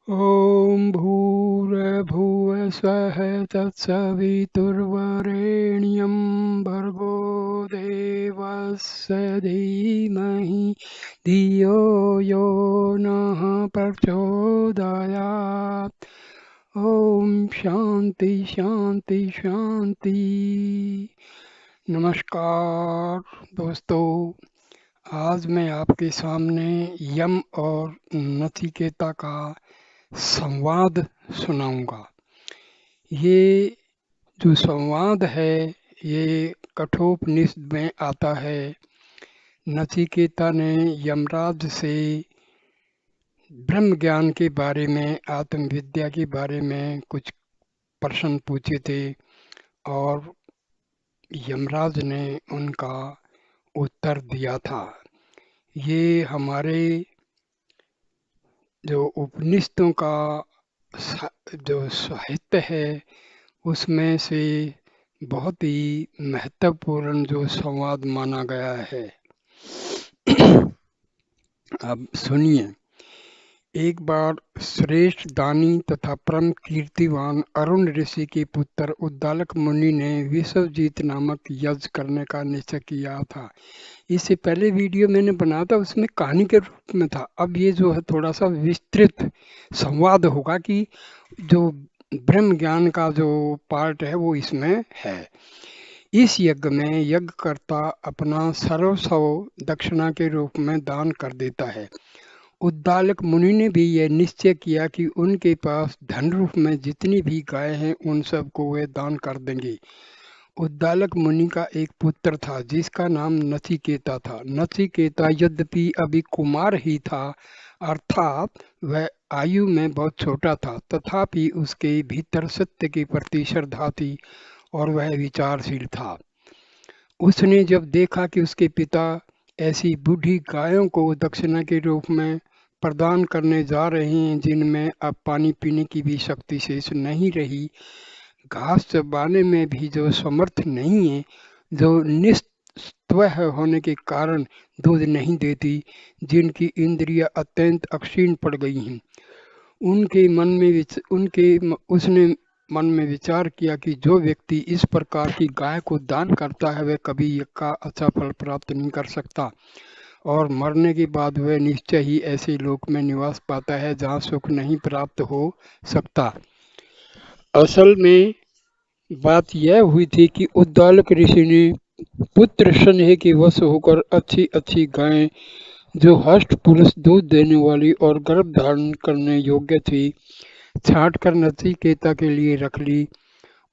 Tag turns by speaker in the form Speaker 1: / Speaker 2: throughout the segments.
Speaker 1: ॐ भूर्भुवः स्वः तत्सवितुर्वरेण्यं भर्गो देवस्य धीमहि धियो यो नः प्रचोदयात्। ओम शांति शांति शांति। नमस्कार दोस्तों, आज मैं आपके सामने यम और नचिकेता का संवाद सुनाऊंगा। ये जो संवाद है ये कठोपनिषद में आता है। नचिकेता ने यमराज से ब्रह्म ज्ञान के बारे में, आत्मविद्या के बारे में कुछ प्रश्न पूछे थे और यमराज ने उनका उत्तर दिया था। ये हमारे जो उपनिषदों का जो साहित्य है उसमें से बहुत ही महत्वपूर्ण जो संवाद माना गया है। अब सुनिए। एक बार श्रेष्ठ दानी तथा परम कीर्तिवान अरुण ऋषि के पुत्र उद्दालक मुनि ने विश्वजीत नामक यज्ञ करने का निश्चय किया था। इससे पहले वीडियो मैंने बनाया था, उसमें कहानी के रूप में था। अब ये जो है थोड़ा सा विस्तृत संवाद होगा कि जो ब्रह्म ज्ञान का जो पार्ट है वो इसमें है। इस यज्ञ में यज्ञकर्ता अपना सर्वस्व दक्षिणा के रूप में दान कर देता है। उद्दालक मुनि ने भी यह निश्चय किया कि उनके पास धन रूप में जितनी भी गाय हैं उन सबको वे दान कर देंगे। उद्दालक मुनि का एक पुत्र था जिसका नाम नचिकेता था। नचिकेता यद्यपि अभी कुमार ही था, अर्थात वह आयु में बहुत छोटा था, तथापि उसके भीतर सत्य के प्रति श्रद्धा थी और वह विचारशील था। उसने जब देखा कि उसके पिता ऐसी बूढ़ी गायों को दक्षिणा के रूप में प्रदान करने जा रहे हैं जिनमें अब पानी पीने की भी शक्ति शेष नहीं रही, घास चबाने में भी जो समर्थ नहीं है, जो निस्त्वह होने के कारण दूध नहीं देती, जिनकी इंद्रियां अत्यंत अक्षीण पड़ गई हैं, उसने मन में विचार किया कि जो व्यक्ति इस प्रकार की गाय को दान करता है वह कभी का अच्छा फल प्राप्त नहीं कर सकता और मरने के बाद वह निश्चय ही ऐसे लोक में निवास पाता है जहाँ सुख नहीं प्राप्त हो सकता। असल में बात यह हुई थी कि उद्दालक ऋषि ने पुत्र स्नेह के वश होकर अच्छी अच्छी गायें जो हष्ट पुरुष दूध देने वाली और गर्भ धारण करने योग्य थी छांट कर नचिकेता के लिए रख ली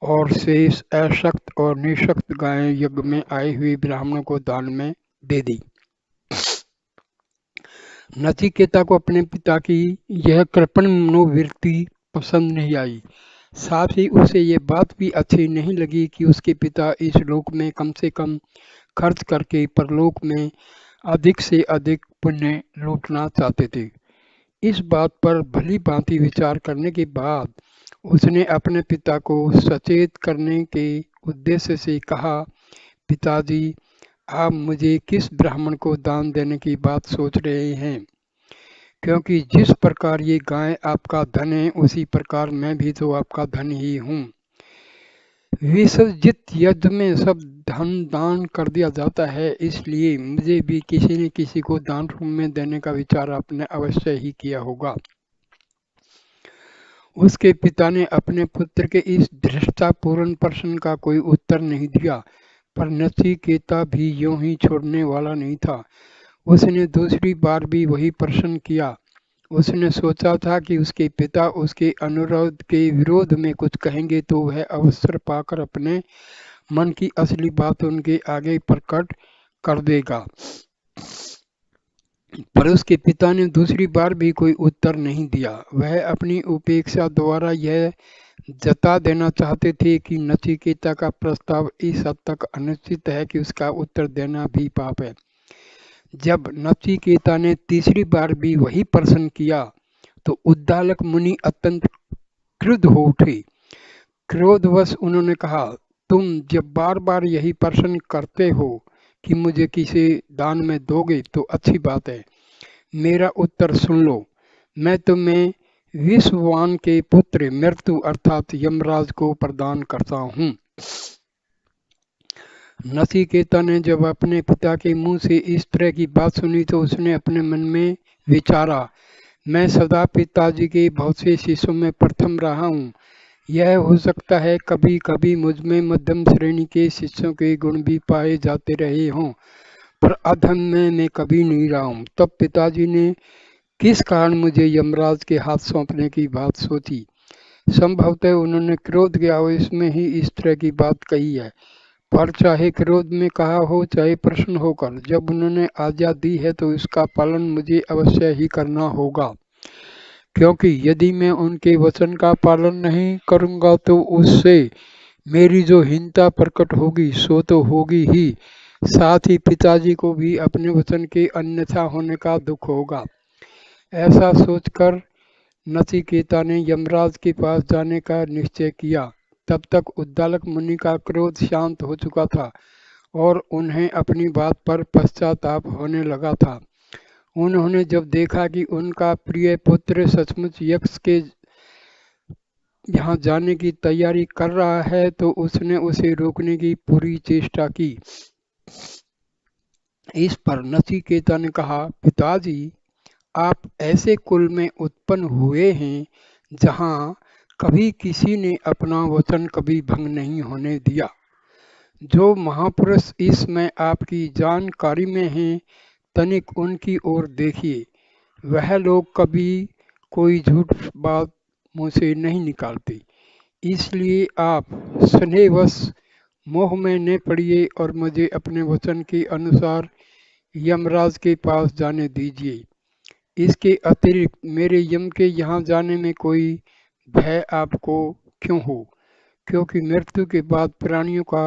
Speaker 1: और शेष अशक्त और निशक्त गायें यज्ञ में आए हुए ब्राह्मणों को दान में दे दी। नचिकेता को अपने पिता की यह कृपण मनोवृत्ति पसंद नहीं आई। साथ ही उसे ये बात भी अच्छी नहीं लगी कि उसके पिता इस लोक में कम से कम खर्च करके परलोक में अधिक से अधिक पुण्य लूटना चाहते थे। इस बात पर भली भांति विचार करने के बाद उसने अपने पिता को सचेत करने के उद्देश्य से कहा, पिताजी, आप मुझे किस ब्राह्मण को दान देने की बात सोच रहे हैं? क्योंकि जिस प्रकार ये गाय आपका धन है उसी प्रकार मैं भी तो आपका धन ही हूँ। विसर्जित यज्ञ में सब धन दान कर दिया जाता है, इसलिए मुझे भी किसी न किसी को दान रूप में देने का विचार आपने अवश्य ही किया होगा। उसके पिता ने अपने पुत्र के इस धृष्टापूर्ण प्रश्न का कोई उत्तर नहीं दिया, पर नचिकेता भी यूं ही छोड़ने वाला नहीं था। उसने दूसरी बार भी वही प्रश्न किया। उसने सोचा था कि उसके पिता उसके अनुरोध के विरोध में कुछ कहेंगे तो वह अवसर पाकर अपने मन की असली बात उनके आगे प्रकट कर देगा, पर उसके पिता ने दूसरी बार भी कोई उत्तर नहीं दिया। वह अपनी उपेक्षा द्वारा यह जता देना चाहते थे कि नचिकेता का प्रस्ताव इस हद तक अनुचित है कि उसका उत्तर देना भी पाप है। जब नचिकेता ने तीसरी बार भी वही प्रश्न किया तो उद्दालक मुनि अत्यंत क्रुद्ध हो उठे। क्रोधवश उन्होंने कहा, तुम जब बार बार यही प्रश्न करते हो कि मुझे किसे दान में दोगे तो अच्छी बात है, मेरा उत्तर सुन लो। मैं तुम्हें विश्ववान के पुत्र मृत्यु अर्थात यमराज को प्रदान करता हूँ। नचिकेता ने जब अपने पिता के मुंह से इस तरह की बात सुनी तो उसने अपने मन में विचारा, मैं सदा पिताजी के बहुत से शिष्यों में प्रथम रहा हूँ। यह हो सकता है कभी कभी मुझ में मध्यम श्रेणी के शिष्यों के गुण भी पाए जाते रहे हों, पर अधम में मैं कभी नहीं रहा हूँ। तब पिताजी ने किस कारण मुझे यमराज के हाथ सौंपने की बात सोची। संभवतः उन्होंने क्रोध के आवेश में ही इस तरह की बात कही है, पर चाहे क्रोध में कहा हो चाहे प्रश्न होकर, जब उन्होंने आज्ञा दी है तो इसका पालन मुझे अवश्य ही करना होगा, क्योंकि यदि मैं उनके वचन का पालन नहीं करूंगा तो उससे मेरी जो हीनता प्रकट होगी सो तो होगी ही, साथ ही पिताजी को भी अपने वचन के अन्यथा होने का दुख होगा। ऐसा सोचकर नचिकेता ने यमराज के पास जाने का निश्चय किया। तब तक उद्दालक मुनि का क्रोध शांत हो चुका था और उन्हें अपनी बात पर पश्चाताप होने लगा था। उन्होंने जब देखा कि उनका प्रिय पुत्र सचमुच यक्ष के यहाँ जाने की तैयारी कर रहा है तो उसने उसे रोकने की पूरी चेष्टा की। इस पर नचिकेता ने कहा, पिताजी, आप ऐसे कुल में उत्पन्न हुए हैं जहाँ कभी किसी ने अपना वचन कभी भंग नहीं होने दिया। जो महापुरुष इसमें आपकी जानकारी में हैं, तनिक उनकी ओर देखिए। वह लोग कभी कोई झूठ बात मुंह से नहीं निकालते। इसलिए आप स्नेहवश मोह में न पड़िए और मुझे अपने वचन के अनुसार यमराज के पास जाने दीजिए। इसके अतिरिक्त मेरे यम के यहाँ जाने में कोई भय आपको क्यों हो, क्योंकि मृत्यु के बाद प्राणियों का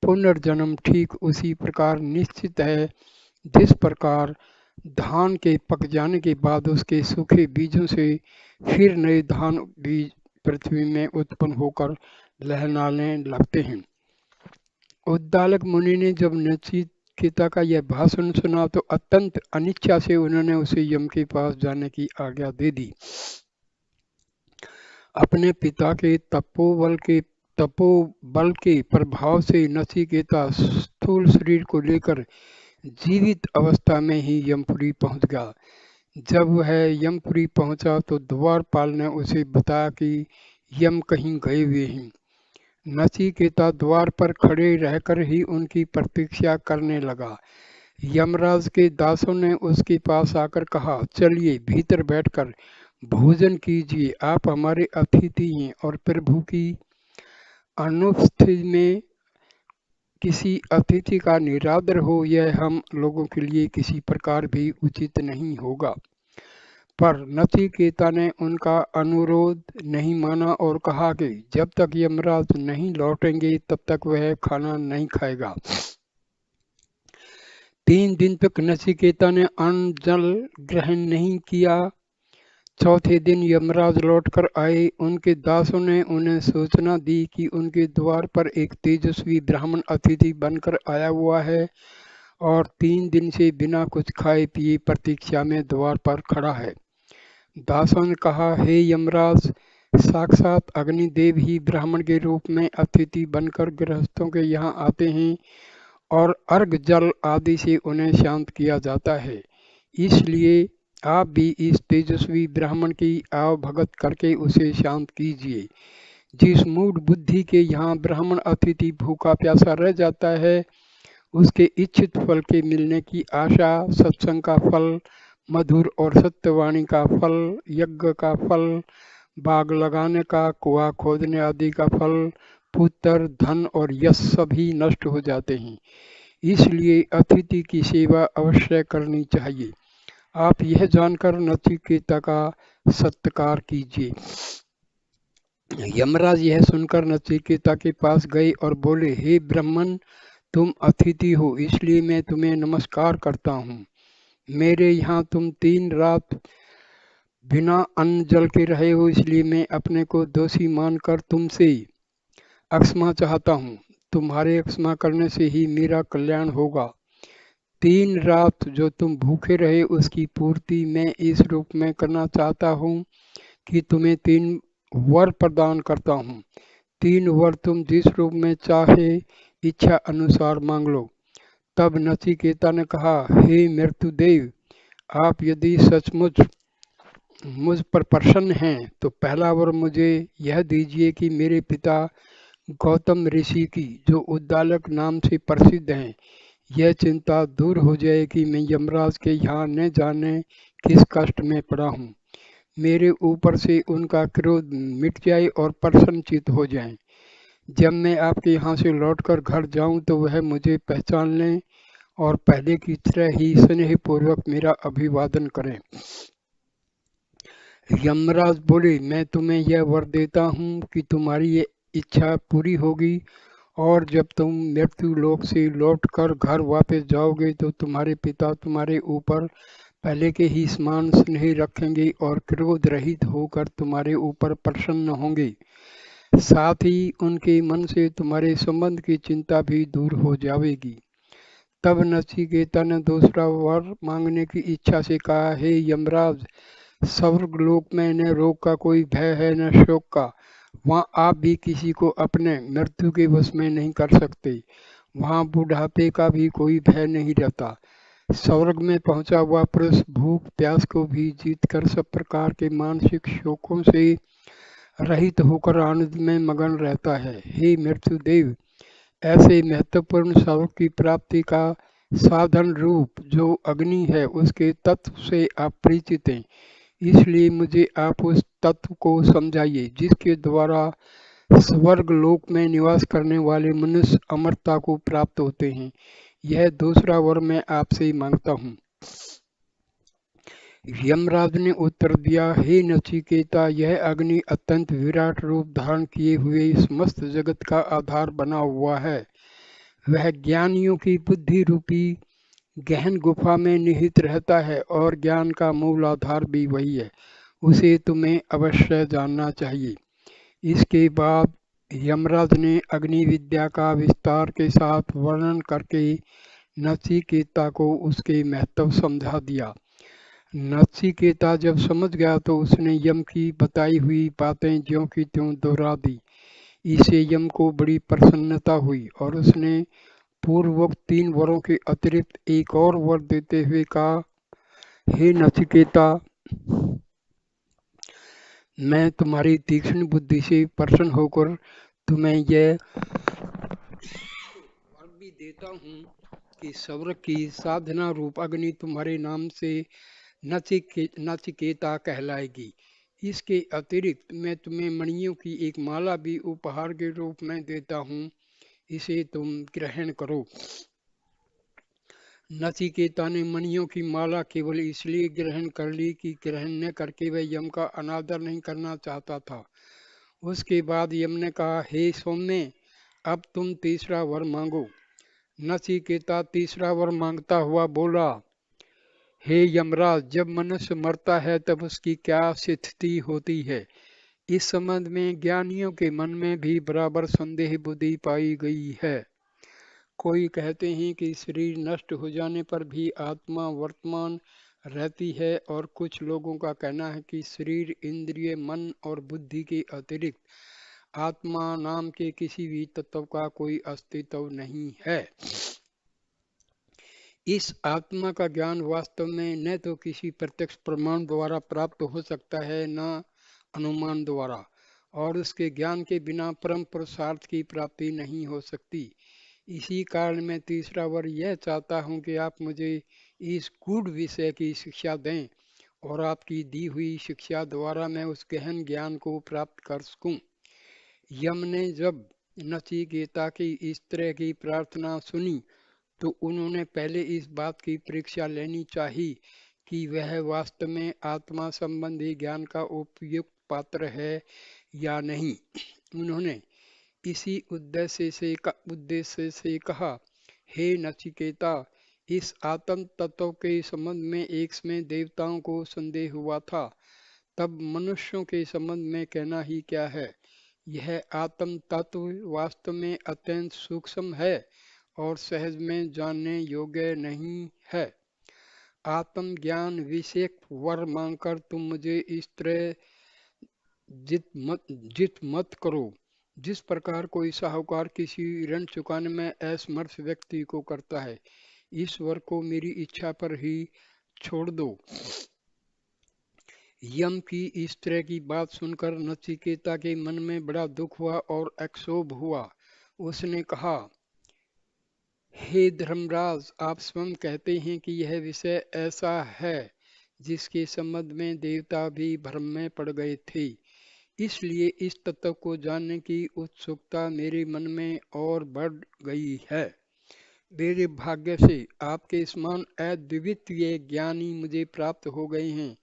Speaker 1: पुनर्जन्म ठीक उसी प्रकार निश्चित है जिस प्रकार धान के पक जाने के बाद उसके सूखे बीजों से फिर नए धान बीज पृथ्वी में उत्पन्न होकर लहलहाने लगते हैं। उद्दालक मुनि ने जब नचिकेता का यह भाषण सुना तो अत्यंत अनिच्छा से उन्होंने उसे यम के पास जाने की आज्ञा दे दी। अपने पिता के तपोबल के प्रभाव से नचिकेता स्थूल शरीर को लेकर जीवित अवस्था में ही यमपुरी पहुंच गया। जब वह यमपुरी पहुंचा तो द्वारपाल ने उसे बताया कि यम कहीं गए हुए हैं। नचिकेता द्वार पर खड़े रहकर ही उनकी प्रतीक्षा करने लगा। यमराज के दासों ने उसके पास आकर कहा, चलिए भीतर बैठकर भोजन कीजिए, आप हमारे अतिथि हैं और प्रभु की अनुपस्थिति में किसी अतिथि का निरादर हो यह हम लोगों के लिए किसी प्रकार भी उचित नहीं होगा। पर नचिकेता ने उनका अनुरोध नहीं माना और कहा कि जब तक यमराज नहीं लौटेंगे तब तक वह खाना नहीं खाएगा। 3 दिन तक नचिकेता ने अन्न जल ग्रहण नहीं किया। चौथे दिन यमराज लौटकर आए। उनके दासों ने उन्हें सूचना दी कि उनके द्वार पर एक तेजस्वी ब्राह्मण अतिथि बनकर आया हुआ है और 3 दिन से बिना कुछ खाए पिए प्रतीक्षा में द्वार पर खड़ा है। दासों ने कहा, हे यमराज, साक्षात अग्निदेव ही ब्राह्मण के रूप में अतिथि बनकर गृहस्थों के यहाँ आते हैं और अर्घ जल आदि से उन्हें शांत किया जाता है। इसलिए आप भी इस तेजस्वी ब्राह्मण की आवभगत करके उसे शांत कीजिए। जिस मूढ़ बुद्धि के यहाँ ब्राह्मण अतिथि भूखा प्यासा रह जाता है, उसके इच्छित फल के मिलने की आशा, सत्संग का फल, मधुर और सत्यवाणी का फल, यज्ञ का फल, बाग लगाने का, कुआं खोदने आदि का फल, पुत्र, धन और यश सभी नष्ट हो जाते हैं। इसलिए अतिथि की सेवा अवश्य करनी चाहिए। आप यह जानकर नचिकेता का सत्कार कीजिए। यमराज यह सुनकर नचिकेता के पास गए और बोले, हे ब्राह्मण, तुम अतिथि हो इसलिए मैं तुम्हें नमस्कार करता हूँ। मेरे यहाँ तुम 3 रात बिना अन्न जल के रहे हो, इसलिए मैं अपने को दोषी मानकर तुमसे क्षमा चाहता हूँ। तुम्हारे क्षमा करने से ही मेरा कल्याण होगा। 3 रात जो तुम भूखे रहे उसकी पूर्ति मैं इस रूप में करना चाहता हूँ कि तुम्हें 3 वर प्रदान करता हूँ। 3 वर तुम जिस रूप में चाहे इच्छा अनुसार मांग लो। तब नचिकेता ने कहा, हे मृत्युदेव, आप यदि सचमुच मुझ पर प्रसन्न हैं तो पहला वर मुझे यह दीजिए कि मेरे पिता गौतम ऋषि की, जो उद्दालक नाम से प्रसिद्ध हैं, यह चिंता दूर हो जाए कि मैं यमराज के यहाँ न जाने किस कष्ट में पड़ा हूँ। मेरे ऊपर से उनका क्रोध मिट जाए और प्रसन्नचित्त हो जाएं। जब मैं आपके यहाँ से लौटकर घर जाऊं तो वह मुझे पहचान लें और पहले की तरह ही स्नेहपूर्वक मेरा अभिवादन करें। यमराज बोले, मैं तुम्हें यह वर देता हूँ कि तुम्हारी ये इच्छा पूरी होगी, और जब तुम मृत्यु लोक से लौटकर घर वापस जाओगे तो तुम्हारे पिता तुम्हारे ऊपर पहले के ही समान स्नेह रखेंगे और क्रोध रहित होकर तुम्हारे ऊपर प्रसन्न होंगे। साथ ही उनके मन से तुम्हारे संबंध की चिंता भी दूर हो जाएगी। तब नचिकेता ने दूसरा वर मांगने की इच्छा से कहा, हे यमराज, स्वर्गलोक में न रोग का कोई भय है न शोक का। वहाँ आप भी किसी को अपने मृत्यु के वश में नहीं कर सकते। वहाँ बुढ़ापे का भी कोई भय नहीं रहता। स्वर्ग में पहुंचा हुआ पुरुष भूख प्यास को भी जीत कर सब प्रकार के मानसिक शोकों से रहित होकर आनंद में मगन रहता है। हे मृत्युदेव, ऐसे महत्वपूर्ण स्वर्ग की प्राप्ति का साधन रूप जो अग्नि है उसके तत्व से आप परिचित हैं, इसलिए मुझे आप उस तत्व को समझाइए जिसके द्वारा स्वर्ग लोक में निवास करने वाले मनुष्य अमरता को प्राप्त होते हैं। यह दूसरा वर मैं आपसे मांगता हूँ। यमराज ने उत्तर दिया, हे नचिकेता, यह अग्नि अत्यंत विराट रूप धारण किए हुए समस्त जगत का आधार बना हुआ है। वह ज्ञानियों की बुद्धि रूपी गहन गुफा में निहित रहता है और ज्ञान का मूल आधार भी वही है। उसे तुम्हें अवश्य जानना चाहिए। इसके बाद यमराज ने अग्नि विद्या का विस्तार के साथ वर्णन करके नचिकेता को उसके महत्व समझा दिया। नचिकेता जब समझ गया तो उसने यम की बताई हुई बातें ज्यों की त्यों दोहरा दी। इससे यम को बड़ी प्रसन्नता हुई और उसने पूर्वोक्त 3 वरों के अतिरिक्त एक और वर देते हुए कहा, हे नचिकेता, मैं तुम्हारी तीक्ष्ण बुद्धि से प्रसन्न होकर तुम्हें यह वर भी देता हूँ कि स्वर्ग की साधना रूप अग्नि तुम्हारे नाम से नचिकेता कहलाएगी। इसके अतिरिक्त मैं तुम्हें मणियों की एक माला भी उपहार के रूप में देता हूँ, इसे तुम ग्रहण करो। नचिकेता ने मणियों की माला केवल इसलिए ग्रहण कर ली कि ग्रहण न करके वह यम का अनादर नहीं करना चाहता था। उसके बाद यम ने कहा, हे सौम्य, अब तुम तीसरा वर मांगो। नचिकेता तीसरा वर मांगता हुआ बोला, हे यमराज, जब मनुष्य मरता है तब उसकी क्या स्थिति होती है, इस संबंध में ज्ञानियों के मन में भी बराबर संदेह बुद्धि पाई गई है। कोई कहते हैं कि शरीर नष्ट हो जाने पर भी आत्मा वर्तमान रहती है, और कुछ लोगों का कहना है कि शरीर, इंद्रिय, मन और बुद्धि के अतिरिक्त आत्मा नाम के किसी भी तत्व का कोई अस्तित्व नहीं है। इस आत्मा का ज्ञान वास्तव में न तो किसी प्रत्यक्ष प्रमाण द्वारा प्राप्त हो सकता है न अनुमान द्वारा, और उसके ज्ञान के बिना परम पुरुषार्थ की प्राप्ति नहीं हो सकती। इसी कारण मैं तीसरा वर यह चाहता हूँ कि आप मुझे इस गूढ़ विषय की शिक्षा दें और आपकी दी हुई शिक्षा द्वारा मैं उस गहन ज्ञान को प्राप्त कर सकूं। यम ने जब नचिकेता की इस तरह की प्रार्थना सुनी तो उन्होंने पहले इस बात की परीक्षा लेनी चाहिए कि वह वास्तव में आत्मा संबंधी ज्ञान का उपयुक्त पात्र है या नहीं। उन्होंने इसी उद्देश्य से कहा, हे नचिकेता, इस आत्म तत्व के संबंध में एक समय देवताओं को संदेह हुआ था, तब मनुष्यों के संबंध में कहना ही क्या है। यह आत्म तत्व वास्तव में अत्यंत सूक्ष्म है और सहज में जानने योग्य नहीं है। आत्म ज्ञान विषयक वर मांगकर तुम मुझे इस तरह जित मत करो, जिस प्रकार कोई साहूकार किसी ऋण चुकाने में असमर्थ व्यक्ति को करता है। ईश्वर को मेरी इच्छा पर ही छोड़ दो। यम की इस तरह की बात सुनकर नचिकेता के मन में बड़ा दुख हुआ और क्षोभ हुआ। उसने कहा, हे धर्मराज, आप स्वयं कहते हैं कि यह विषय ऐसा है जिसके संबंध में देवता भी भ्रम में पड़ गए थे। इसलिए इस तत्व को जानने की उत्सुकता मेरे मन में और बढ़ गई है। मेरे भाग्य से आपके समान अद्वितीय ज्ञानी मुझे प्राप्त हो गए हैं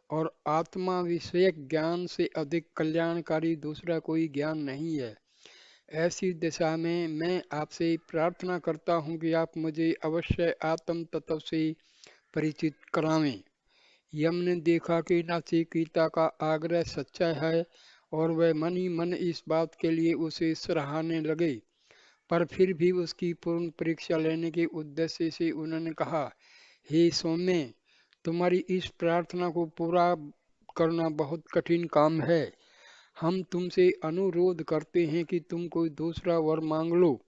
Speaker 1: और आत्मा विषयक ज्ञान से अधिक कल्याणकारी दूसरा कोई ज्ञान नहीं है। ऐसी दिशा में मैं आपसे प्रार्थना करता हूँ कि आप मुझे अवश्य आत्म तत्व से परिचित करावें। यम ने देखा कि नचिकेता का आग्रह सच्चा है और वह मन ही मन इस बात के लिए उसे सराहने लगे, पर फिर भी उसकी पूर्ण परीक्षा लेने के उद्देश्य से उन्होंने कहा, हे सौम्य, तुम्हारी इस प्रार्थना को पूरा करना बहुत कठिन काम है। हम तुमसे अनुरोध करते हैं कि तुम कोई दूसरा वर मांग लो।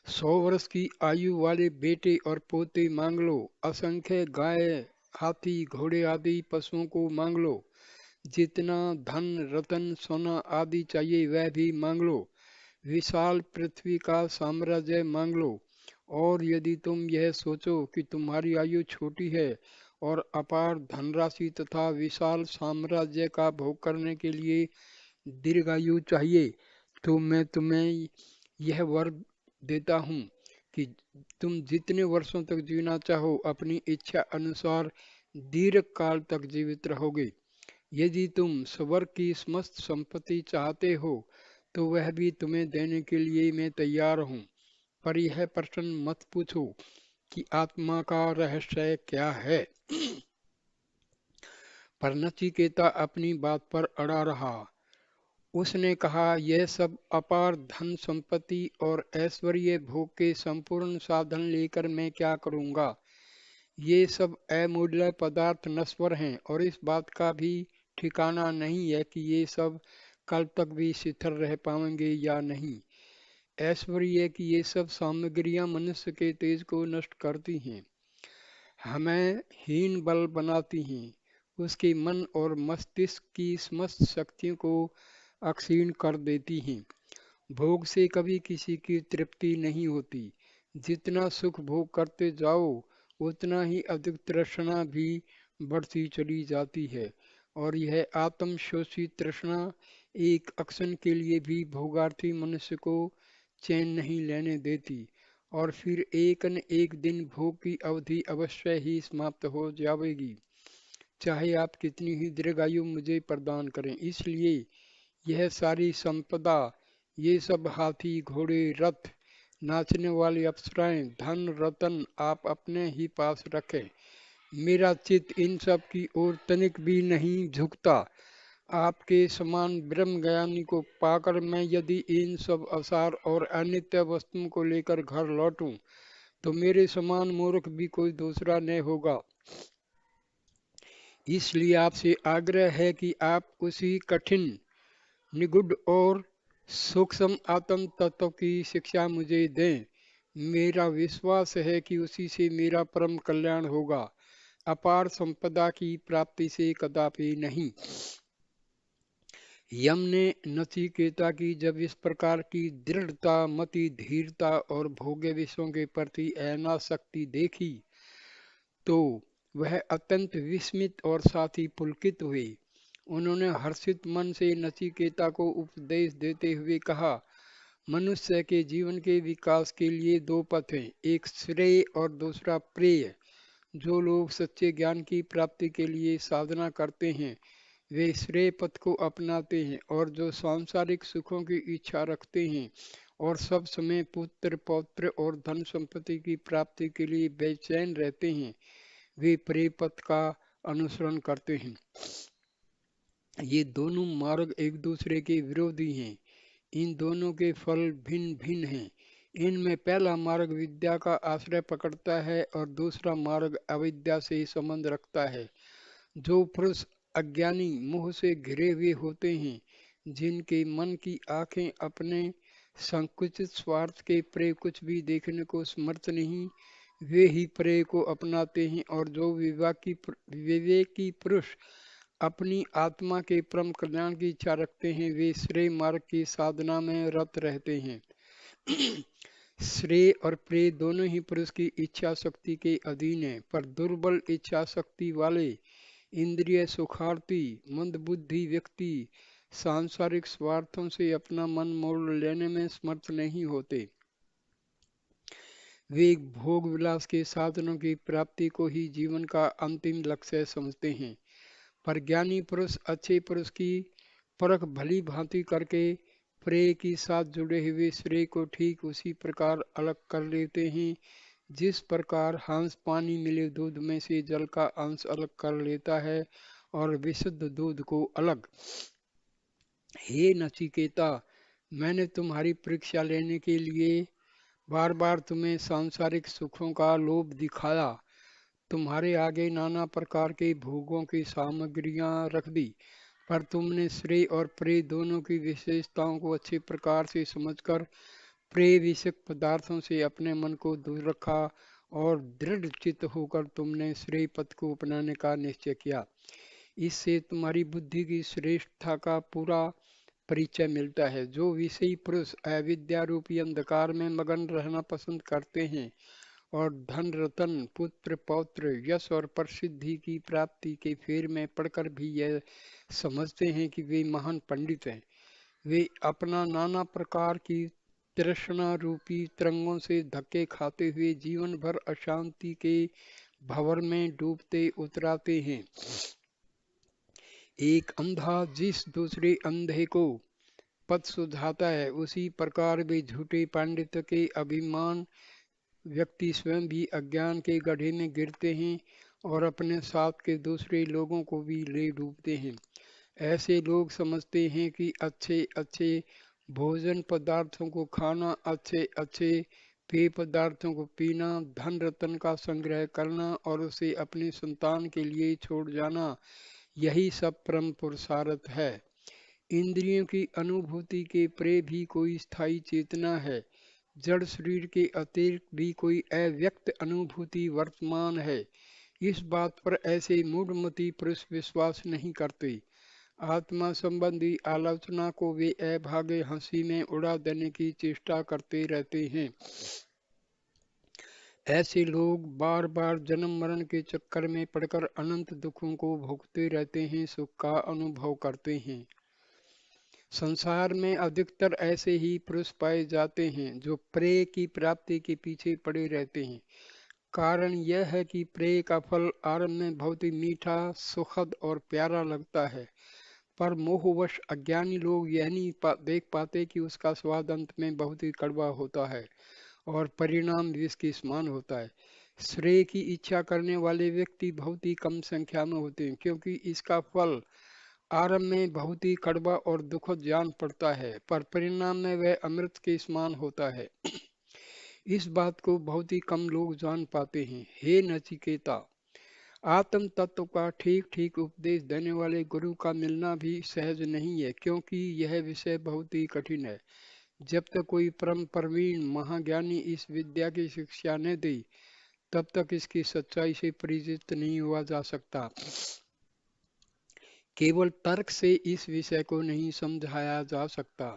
Speaker 1: 100 वर्ष की आयु वाले बेटे और पोते मांग लो। असंख्य गाय, हाथी, घोड़े आदि पशुओं को मांग लो। जितना धन, रतन, सोना आदि चाहिए वह भी मांग लो। विशाल पृथ्वी का साम्राज्य मांग लो। और यदि तुम यह सोचो कि तुम्हारी आयु छोटी है और अपार धनराशि तथा विशाल साम्राज्य का भोग करने के लिए दीर्घायु चाहिए, तो मैं तुम्हें यह वर देता हूँ कि तुम जितने वर्षों तक जीना चाहो अपनी इच्छा अनुसार दीर्घ काल तक जीवित रहोगे। यदि तुम स्वर्ग की समस्त संपत्ति चाहते हो तो वह भी तुम्हें देने के लिए मैं तैयार हूँ, पर यह प्रश्न मत पूछो कि आत्मा का रहस्य क्या है। पर नचिकेता अपनी बात पर अड़ा रहा। उसने कहा, यह सब अपार धन संपत्ति और ऐश्वर्य भोग के संपूर्ण साधन लेकर मैं क्या करूँगा। ये सब अमूल्य पदार्थ नश्वर हैं और इस बात का भी ठिकाना नहीं है कि ये सब कल तक भी शिथिल रह पाएंगे या नहीं। ऐश्वर्य की ये सब सामग्रियां मनुष्य के तेज को नष्ट करती हैं, हमें हीन बल बनाती हैं, उसके मन और मस्तिष्क की समस्त शक्तियों को अक्षीण कर देती हैं। भोग से कभी किसी की तृप्ति नहीं होती। जितना सुख भोग करते जाओ उतना ही अधिक तृष्णा भी बढ़ती चली जाती है और यह आत्मशोषी तृष्णा एक क्षण के लिए भी भोगार्थी मनुष्य को चैन नहीं लेने देती और फिर एक न एक दिन भोग की अवधि अवश्य ही समाप्त हो जाएगी, चाहे आप कितनी ही दीर्घायु मुझे प्रदान करें। इसलिए यह सारी संपदा, ये सब हाथी, घोड़े, रथ, नाचने वाली अप्सराएं, धन, रतन आप अपने ही पास रखें। मेरा चित्त इन सब की ओर तनिक भी नहीं झुकता। आपके समान ब्रह्म ज्ञानी को पाकर मैं यदि इन सब असार और अनित्य वस्तुओं को लेकर घर लौटूं, तो मेरे समान मूर्ख भी कोई दूसरा न होगा। इसलिए आपसे आग्रह है कि आप उसी कठिन, निगूढ़ और सूक्ष्म आत्म तत्व की शिक्षा मुझे दें। मेरा विश्वास है कि उसी से मेरा परम कल्याण होगा, अपार संपदा की प्राप्ति से कदापि नहीं। यम ने नचिकेता की जब इस प्रकार की दृढ़ता, मति, धीरता और भोग्य विषयों के प्रति अनासक्ति देखी तो वह अत्यंत विस्मित और साथ ही पुलकित हुए। उन्होंने हर्षित मन से नचिकेता को उपदेश देते हुए कहा, मनुष्य के जीवन के विकास के लिए दो पथ हैं, एक श्रेय और दूसरा प्रेय। जो लोग सच्चे ज्ञान की प्राप्ति के लिए साधना करते हैं वे श्रेय पथ को अपनाते हैं और जो सांसारिक सुखों की इच्छा रखते हैं और सब समय पुत्र, पौत्र और धन संपत्ति की प्राप्ति के लिए बेचैन रहते हैं वे प्रेय पथ का अनुसरण करते हैं। ये दोनों मार्ग एक दूसरे के विरोधी हैं। इन दोनों के फल भिन्न भिन्न हैं। इनमें पहला मार्ग विद्या का आश्रय पकड़ता है और दूसरा मार्ग अविद्या से संबंध रखता है। जो पुरुष अज्ञानी मोह से घिरे हुए होते हैं, जिनके मन की आंखें अपने संकुचित स्वार्थ के परे कुछ भी देखने को समर्थ नहीं, वे ही प्रेय को अपनाते हैं। और जो विवेकी पुरुष अपनी आत्मा के परम कल्याण की इच्छा रखते हैं, वे श्रेय मार्ग की साधना में रत रहते हैं। श्रेय और प्रेय दोनों ही पुरुष की इच्छा शक्ति के अधीन है, पर दुर्बल इच्छा शक्ति वाले इंद्रिय सुखार्थी मंदबुद्धि व्यक्ति सांसारिक स्वार्थों से अपना मन मोड़ लेने में समर्थ नहीं होते। वे भोग विलास के साधनों की प्राप्ति को ही जीवन का अंतिम लक्ष्य समझते हैं। पर ज्ञानी पुरुष अच्छे पुरुष की परख भली भांति करके प्रेय के साथ जुड़े हुए श्रेय को ठीक उसी प्रकार अलग कर लेते हैं, जिस प्रकार हंस पानी मिले दूध में से जल का अंश अलग कर लेता है और विशुद्ध दूध को अलग। हे नचिकेता, मैंने तुम्हारी परीक्षा लेने के लिए बार बार तुम्हें सांसारिक सुखों का लोभ दिखाया, तुम्हारे आगे नाना प्रकार के भोगों की सामग्रियां रख दी, पर तुमने श्रेय और प्रेय दोनों की विशेषताओं को अच्छे प्रकार से समझकर प्रेय विषयक पदार्थों से अपने मन को दूर रखा और दृढ़ चित्त होकर तुमने श्रेय पथ को अपनाने का निश्चय किया। इससे तुम्हारी बुद्धि की श्रेष्ठता का पूरा परिचय मिलता है। जो विषयी पुरुष अविद्या रूपी अंधकार में मगन रहना पसंद करते हैं और धन रतन पुत्र पौत्र यश और प्रसिद्धि की प्राप्ति के फेर में पड़कर भी यह समझते हैं कि वे महान पंडित हैं, वे अपना नाना प्रकार की तृष्णा रूपी तरंगों से धक्के खाते हुए जीवन भर अशांति के भंवर में डूबते उतराते हैं। एक अंधा जिस दूसरे अंधे को पथ सुझाता है, उसी प्रकार वे झूठे पांडित्य के अभिमान व्यक्ति स्वयं भी अज्ञान के गड्ढे में गिरते हैं और अपने साथ के दूसरे लोगों को भी ले डूबते हैं। ऐसे लोग समझते हैं कि अच्छे अच्छे भोजन पदार्थों को खाना, अच्छे अच्छे पेय पदार्थों को पीना, धन रत्न का संग्रह करना और उसे अपनी संतान के लिए छोड़ जाना, यही सब परम पुरुषार्थ है। इंद्रियों की अनुभूति के परे भी कोई स्थायी चेतना है, जड़ शरीर के अतिरिक्त भी कोई अव्यक्त अनुभूति वर्तमान है। इस बात पर ऐसे मूढ़मती पुरुष विश्वास नहीं करते। आत्मा संबंधी आलोचना को वे अभागे हंसी में उड़ा देने की चेष्टा करते रहते हैं। ऐसे लोग बार बार जन्म मरण के चक्कर में पड़कर अनंत दुखों को भोगते रहते हैं, सुख का अनुभव करते हैं। संसार में अधिकतर ऐसे ही पुरुष पाए जाते हैं जो प्रेय की प्राप्ति के पीछे पड़े रहते हैं। कारण यह है कि प्रेय का फल आरंभ में बहुत ही मीठा, सुखद और प्यारा लगता है, पर मोहवश अज्ञानी लोग यह नहीं देख पाते कि उसका स्वाद अंत में बहुत ही कड़वा होता है और परिणाम विष के समान होता है। श्रेय की इच्छा करने वाले व्यक्ति बहुत ही कम संख्या में होते हैं, क्योंकि इसका फल आरंभ में बहुत ही कड़वा और दुखद जान पड़ता है, पर परिणाम में वह अमृत के समान होता है। इस बात को बहुत ही कम लोग जान पाते हैं। हे नचिकेता, आत्म तत्व का ठीक ठीक उपदेश देने वाले गुरु का मिलना भी सहज नहीं है, क्योंकि यह विषय बहुत ही कठिन है। जब तक कोई परम प्रवीण महाज्ञानी इस विद्या की शिक्षा न दे, तब तक इसकी सच्चाई से परिचित नहीं हुआ जा सकता। केवल तर्क से इस विषय को नहीं समझाया जा सकता।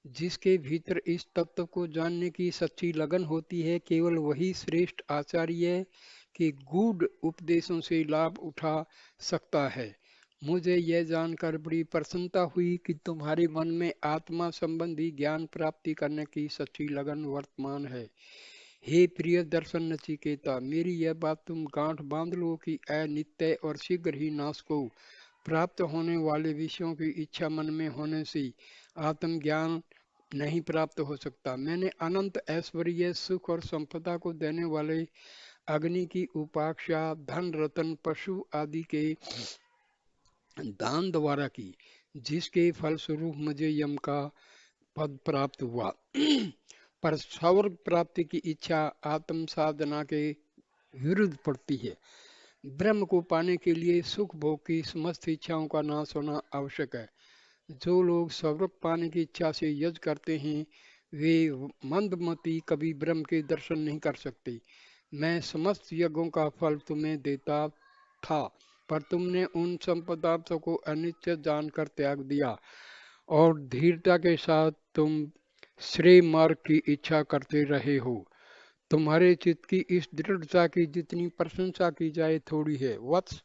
Speaker 1: जिसके भीतर इस तत्व को जानने की सच्ची लगन होती है, केवल वही श्रेष्ठ आचार्य के गूढ़ उपदेशों से लाभ उठा सकता है। मुझे यह जानकर बड़ी प्रसन्नता हुई कि तुम्हारे मन में आत्मा संबंधी ज्ञान प्राप्ति करने की सच्ची लगन वर्तमान है। हे प्रिय दर्शन नचिकेता, मेरी यह बात तुम गांठ बांध लो कि अनित्य और शीघ्र ही नाश को प्राप्त होने वाले विषयों की इच्छा मन में होने से आत्मज्ञान नहीं प्राप्त हो सकता। मैंने अनंत ऐश्वर्य, सुख और संपदा को देने वाले अग्नि की उपाक्षा धन रतन पशु आदि के दान द्वारा की, जिसके फलस्वरूप मुझे यम का पद प्राप्त हुआ। पर स्वर्ग प्राप्ति की इच्छा आत्म साधना के विरुद्ध पड़ती है। ब्रह्म को पाने के लिए सुख भोग की समस्त इच्छाओं का नाश होना आवश्यक है। जो लोग स्वर्ग पाने की इच्छा से यज्ञ करते हैं, वे मंदमती कभी ब्रह्म के दर्शन नहीं कर सकते। मैं समस्त यज्ञों का फल तुम्हें देता था, पर तुमने उन सब पदार्थों को अनित्य जानकर त्याग दिया और धीरता के साथ तुम श्रेय मार्ग की इच्छा करते रहे हो। तुम्हारे चित्त की इस दृढ़ता की जितनी प्रशंसा की जाए थोड़ी है। वत्स,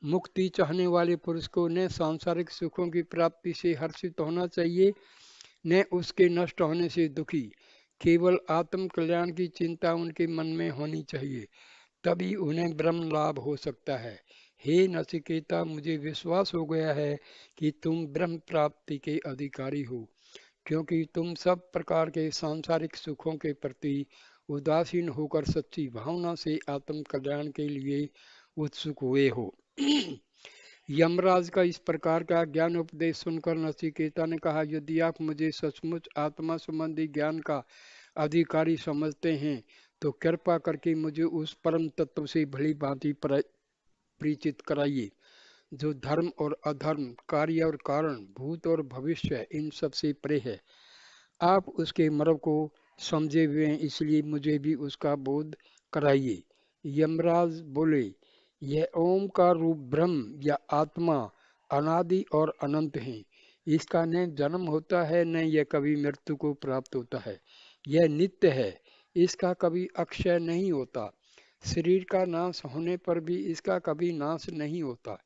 Speaker 1: मुक्ति चाहने वाले पुरुष को न सांसारिक सुखों की प्राप्ति से हर्षित होना चाहिए, न उसके नष्ट होने से दुखी। केवल आत्म कल्याण की चिंता उनके मन में होनी चाहिए, तभी उन्हें ब्रह्म लाभ हो सकता है। हे नचिकेता, मुझे विश्वास हो गया है कि तुम ब्रह्म प्राप्ति के अधिकारी हो, क्योंकि तुम सब प्रकार के सांसारिक सुखों के प्रति उदासीन होकर सच्ची भावना से आत्म कल्याण के लिए उत्सुक हुए हो। यमराज का इस प्रकार का ज्ञान उपदेश सुनकर नचिकेता ने कहा, यदि आप मुझे सचमुच आत्मा संबंधी ज्ञान का अधिकारी समझते हैं, तो कृपा करके मुझे उस परम तत्व से भली भांति परिचित कराइए, जो धर्म और अधर्म, कार्य और कारण, भूत और भविष्य, इन सब से परे है। आप उसके मर्म को समझे हुए हैं, इसलिए मुझे भी उसका बोध कराइए। यमराज बोले, यह ओम का रूप ब्रह्म या आत्मा अनादि और अनंत है। इसका न जन्म होता है, न यह कभी मृत्यु को प्राप्त होता है। यह नित्य है, इसका कभी अक्षय नहीं होता। शरीर का नाश होने पर भी इसका कभी नाश नहीं होता।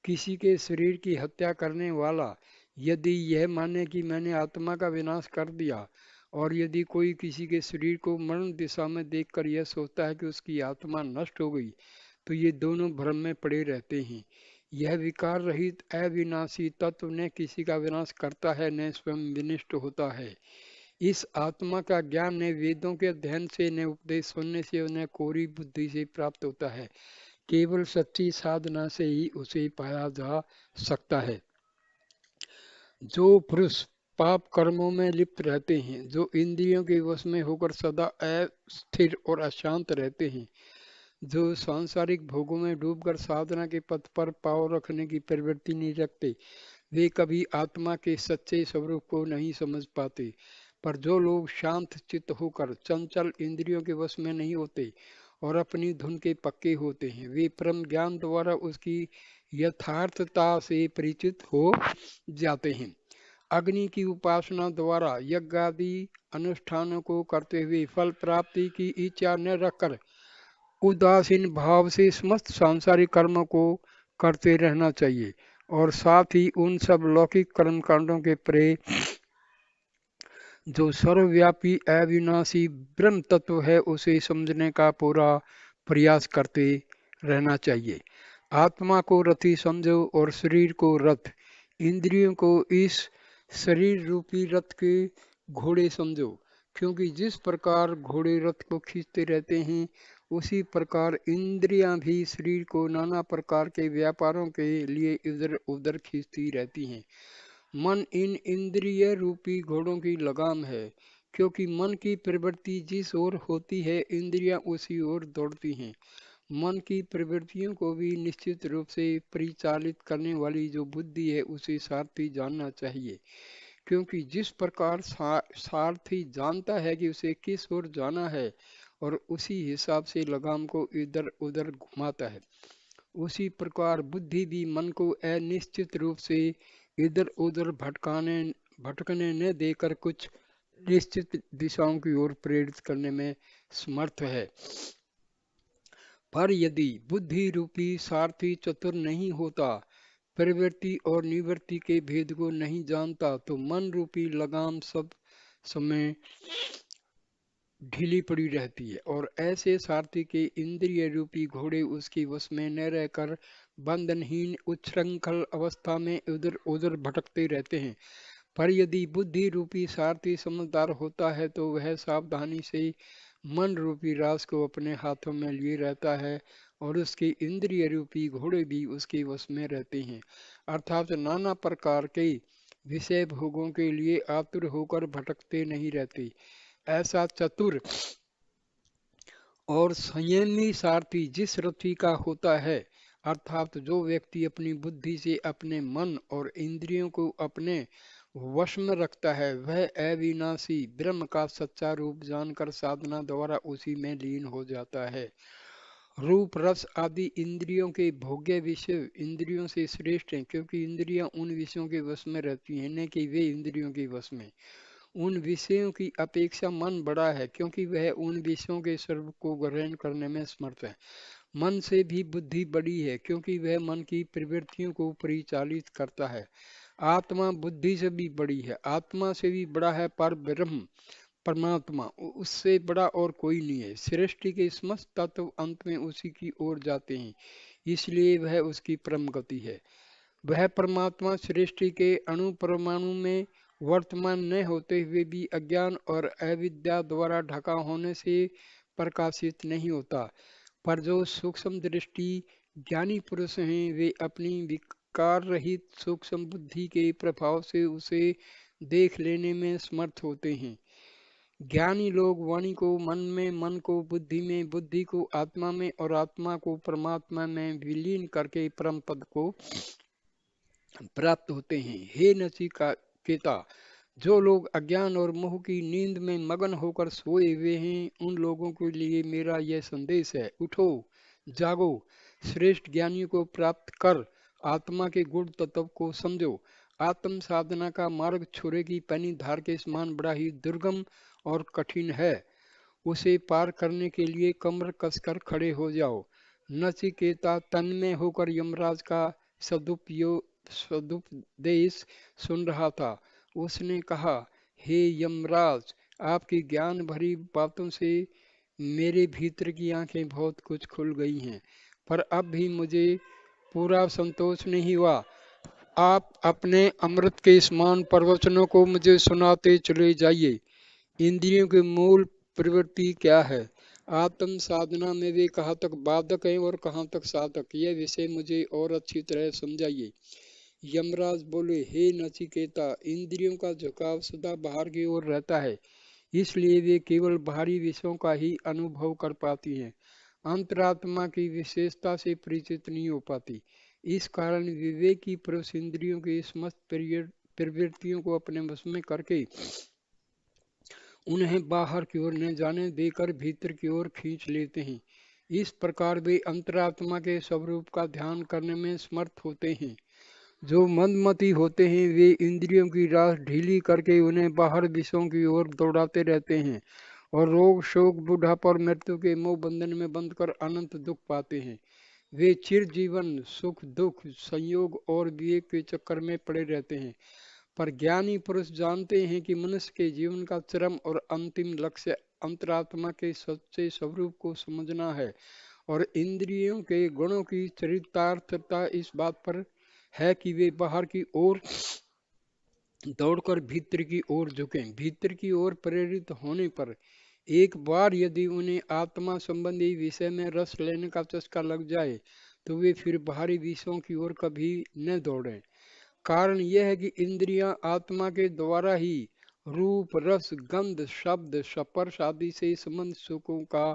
Speaker 1: किसी के शरीर की हत्या करने वाला यदि यह माने कि मैंने आत्मा का विनाश कर दिया, और यदि कोई किसी के शरीर को मरण दिशा में देखकर यह सोचता है कि उसकी आत्मा नष्ट हो गई, तो ये दोनों भ्रम में पड़े रहते हैं। यह विकार रहित अविनाशी तत्व न किसी का विनाश करता है, न स्वयं विनिष्ट होता है। इस आत्मा का ज्ञान न वेदों के अध्ययन से, न उपदेश सुनने से, न कोरी बुद्धि से प्राप्त होता है। केवल सच्ची साधना से ही उसे पाया जा सकता है। जो पुरुष पाप कर्मों में लिप्त रहते हैं, जो इंद्रियों के वश में होकर सदा अस्थिर और अशांत रहते हैं, जो सांसारिक भोगों में डूबकर साधना के पथ पर पांव रखने की प्रवृत्ति नहीं रखते, वे कभी आत्मा के सच्चे स्वरूप को नहीं समझ पाते। पर जो लोग शांत चित्त होकर चंचल इंद्रियों के वश में नहीं होते और अपनी धुन के पक्के होते हैं, वे परम ज्ञान द्वारा उसकी यथार्थता से परिचित हो जाते हैं। अग्नि की उपासना द्वारा यज्ञ आदि अनुष्ठानों को करते हुए फल प्राप्ति की इच्छा न रखकर उदासीन भाव से समस्त सांसारिक कर्मों को करते रहना चाहिए, और साथ ही उन सब लौकिक कर्म कांडों के परे जो सर्वव्यापी अविनाशी ब्रह्म तत्व है उसे समझने का पूरा प्रयास करते रहना चाहिए। आत्मा को रथी समझो और शरीर को रथ। इंद्रियों को इस शरीर रूपी रथ के घोड़े समझो, क्योंकि जिस प्रकार घोड़े रथ को खींचते रहते हैं, उसी प्रकार इंद्रियां भी शरीर को नाना प्रकार के व्यापारों के लिए इधर उधर खींचती रहती हैं। मन इन इंद्रिय रूपी घोड़ों की लगाम है, क्योंकि मन की प्रवृत्ति जिस ओर होती है, इंद्रियां उसी ओर दौड़ती हैं। मन की प्रवृत्तियों को भी निश्चित रूप से परिचालित करने वाली जो बुद्धि है, उसे सारथी जानना चाहिए, क्योंकि जिस प्रकार सारथी जानता है कि उसे किस ओर जाना है और उसी हिसाब से लगाम को इधर उधर घुमाता है, उसी प्रकार बुद्धि भी मन को अनिश्चित रूप से इधर उधर भटकने न देकर कुछ निश्चित दिशाओं की ओर प्रेरित करने में समर्थ है। पर यदि बुद्धि रूपी सारथी चतुर नहीं होता, प्रवृत्ति और निवृत्ति के भेद को नहीं जानता, तो मन रूपी लगाम सब समय ढीली पड़ी रहती है, और ऐसे सारथी के इंद्रिय रूपी घोड़े उसके वश में न रहकर बंधनहीन उच्छृंखल अवस्था में उधर उधर भटकते रहते हैं। पर यदि बुद्धि रूपी सारथी समझदार होता है, तो वह सावधानी से मन रूपी रास को अपने हाथों में लिए रहता है, और उसके इंद्रिय रूपी घोड़े भी उसके वश में रहते हैं, अर्थात नाना प्रकार के विषय भोगों के लिए आतुर होकर भटकते नहीं रहते। ऐसा चतुर और संयमी सारथी जिस रथी का होता है, अर्थात जो व्यक्ति अपनी बुद्धि से अपने मन और इंद्रियों को अपने वश में रखता है, वह अविनाशी ब्रह्म का सच्चा रूप जानकर साधना द्वारा उसी में लीन हो जाता है। रूप रस आदि इंद्रियों के भोग्य विषय इंद्रियों से श्रेष्ठ हैं, क्योंकि इंद्रियां उन विषयों के वश में रहती हैं, न कि वे इंद्रियों के वश में। उन विषयों की अपेक्षा मन बड़ा है, क्योंकि वह उन विषयों के स्वरूप को ग्रहण करने में समर्थ है। मन से भी बुद्धि बड़ी है, क्योंकि वह मन की प्रवृत्तियों को परिचालित करता है। आत्मा बुद्धि से भी बड़ी है, आत्मा से भी बड़ा है पर ब्रह्म परमात्मा, उससे बड़ा और कोई नहीं है। सृष्टि के समस्त तत्व अंत में उसी की ओर जाते हैं, इसलिए वह उसकी परम गति है। वह परमात्मा सृष्टि के अणु परमाणु में वर्तमान न होते हुए भी अज्ञान और अविद्या द्वारा ढका होने से प्रकाशित नहीं होता, पर जो सूक्ष्म दृष्टि ज्ञानी पुरुष हैं, वे अपनी विकार रहित सूक्ष्म बुद्धि के प्रभाव से उसे देख लेने में समर्थ होते हैं। ज्ञानी लोग वाणी को मन में, मन को बुद्धि में, बुद्धि को आत्मा में और आत्मा को परमात्मा में विलीन करके परम पद को प्राप्त होते हैं। हे नचिकेता, जो लोग अज्ञान और मोह की नींद में मगन होकर सोए हुए हैं, उन लोगों के लिए मेरा यह संदेश है। उठो, जागो, श्रेष्ठ ज्ञानियों को प्राप्त कर आत्मा के गुण तत्व को समझो। आत्म साधना का मार्ग छुरे की पैनी धार के समान बड़ा ही दुर्गम और कठिन है। उसे पार करने के लिए कमर कसकर खड़े हो जाओ। नचिकेता तन्मय होकर यमराज का सदुपदेश सुन रहा था। उसने कहा, हे यमराज, आपकी ज्ञान भरी बातों से मेरे भीतर की आंखें बहुत कुछ खुल गई हैं, पर अब भी मुझे पूरा संतोष नहीं हुआ। आप अपने अमृत के समान प्रवचनों को मुझे सुनाते चले जाइए। इंद्रियों के मूल प्रवृत्ति क्या है, आत्म साधना में वे कहाँ तक बाधक हैं और कहाँ तक साधक, यह विषय मुझे और अच्छी तरह समझाइए। यमराज बोले, हे नचिकेता, इंद्रियों का झुकाव सदा बाहर की ओर रहता है, इसलिए वे केवल बाहरी विषयों का ही अनुभव कर पाती हैं, अंतरात्मा की विशेषता से परिचित नहीं हो पाती। इस कारण विवेकी पुरुष इंद्रियों की समस्त प्रवृत्तियों को अपने वश में करके उन्हें बाहर की ओर न जाने देकर भीतर की ओर खींच लेते हैं। इस प्रकार वे अंतरात्मा के स्वरूप का ध्यान करने में समर्थ होते हैं। जो मंदमती होते हैं, वे इंद्रियों की राह ढीली करके उन्हें बाहर विषयों की ओर दौड़ाते रहते हैं और रोग शोक बुढ़ापा और मृत्यु के मोह बंधन में बंध कर अनंत दुख पाते हैं। वे चिर जीवन सुख दुख संयोग और विवेक के चक्कर में पड़े रहते हैं। पर ज्ञानी पुरुष जानते हैं कि मनुष्य के जीवन का चरम और अंतिम लक्ष्य अंतरात्मा के सच्चे स्वरूप को समझना है, और इंद्रियों के गुणों की चरितार्थता इस बात पर है कि वे बाहर की ओर दौड़कर भीतर की ओर झुकें। भीतर की ओर प्रेरित होने पर एक बार यदि उन्हें आत्मा संबंधी विषय में रस लेने का चस्का लग जाए, तो वे फिर बाहरी विषयों की ओर कभी न दौड़ें। कारण यह है कि इंद्रियां आत्मा के द्वारा ही रूप रस गंध शब्द स्पर्श आदि से संबंध सुखों का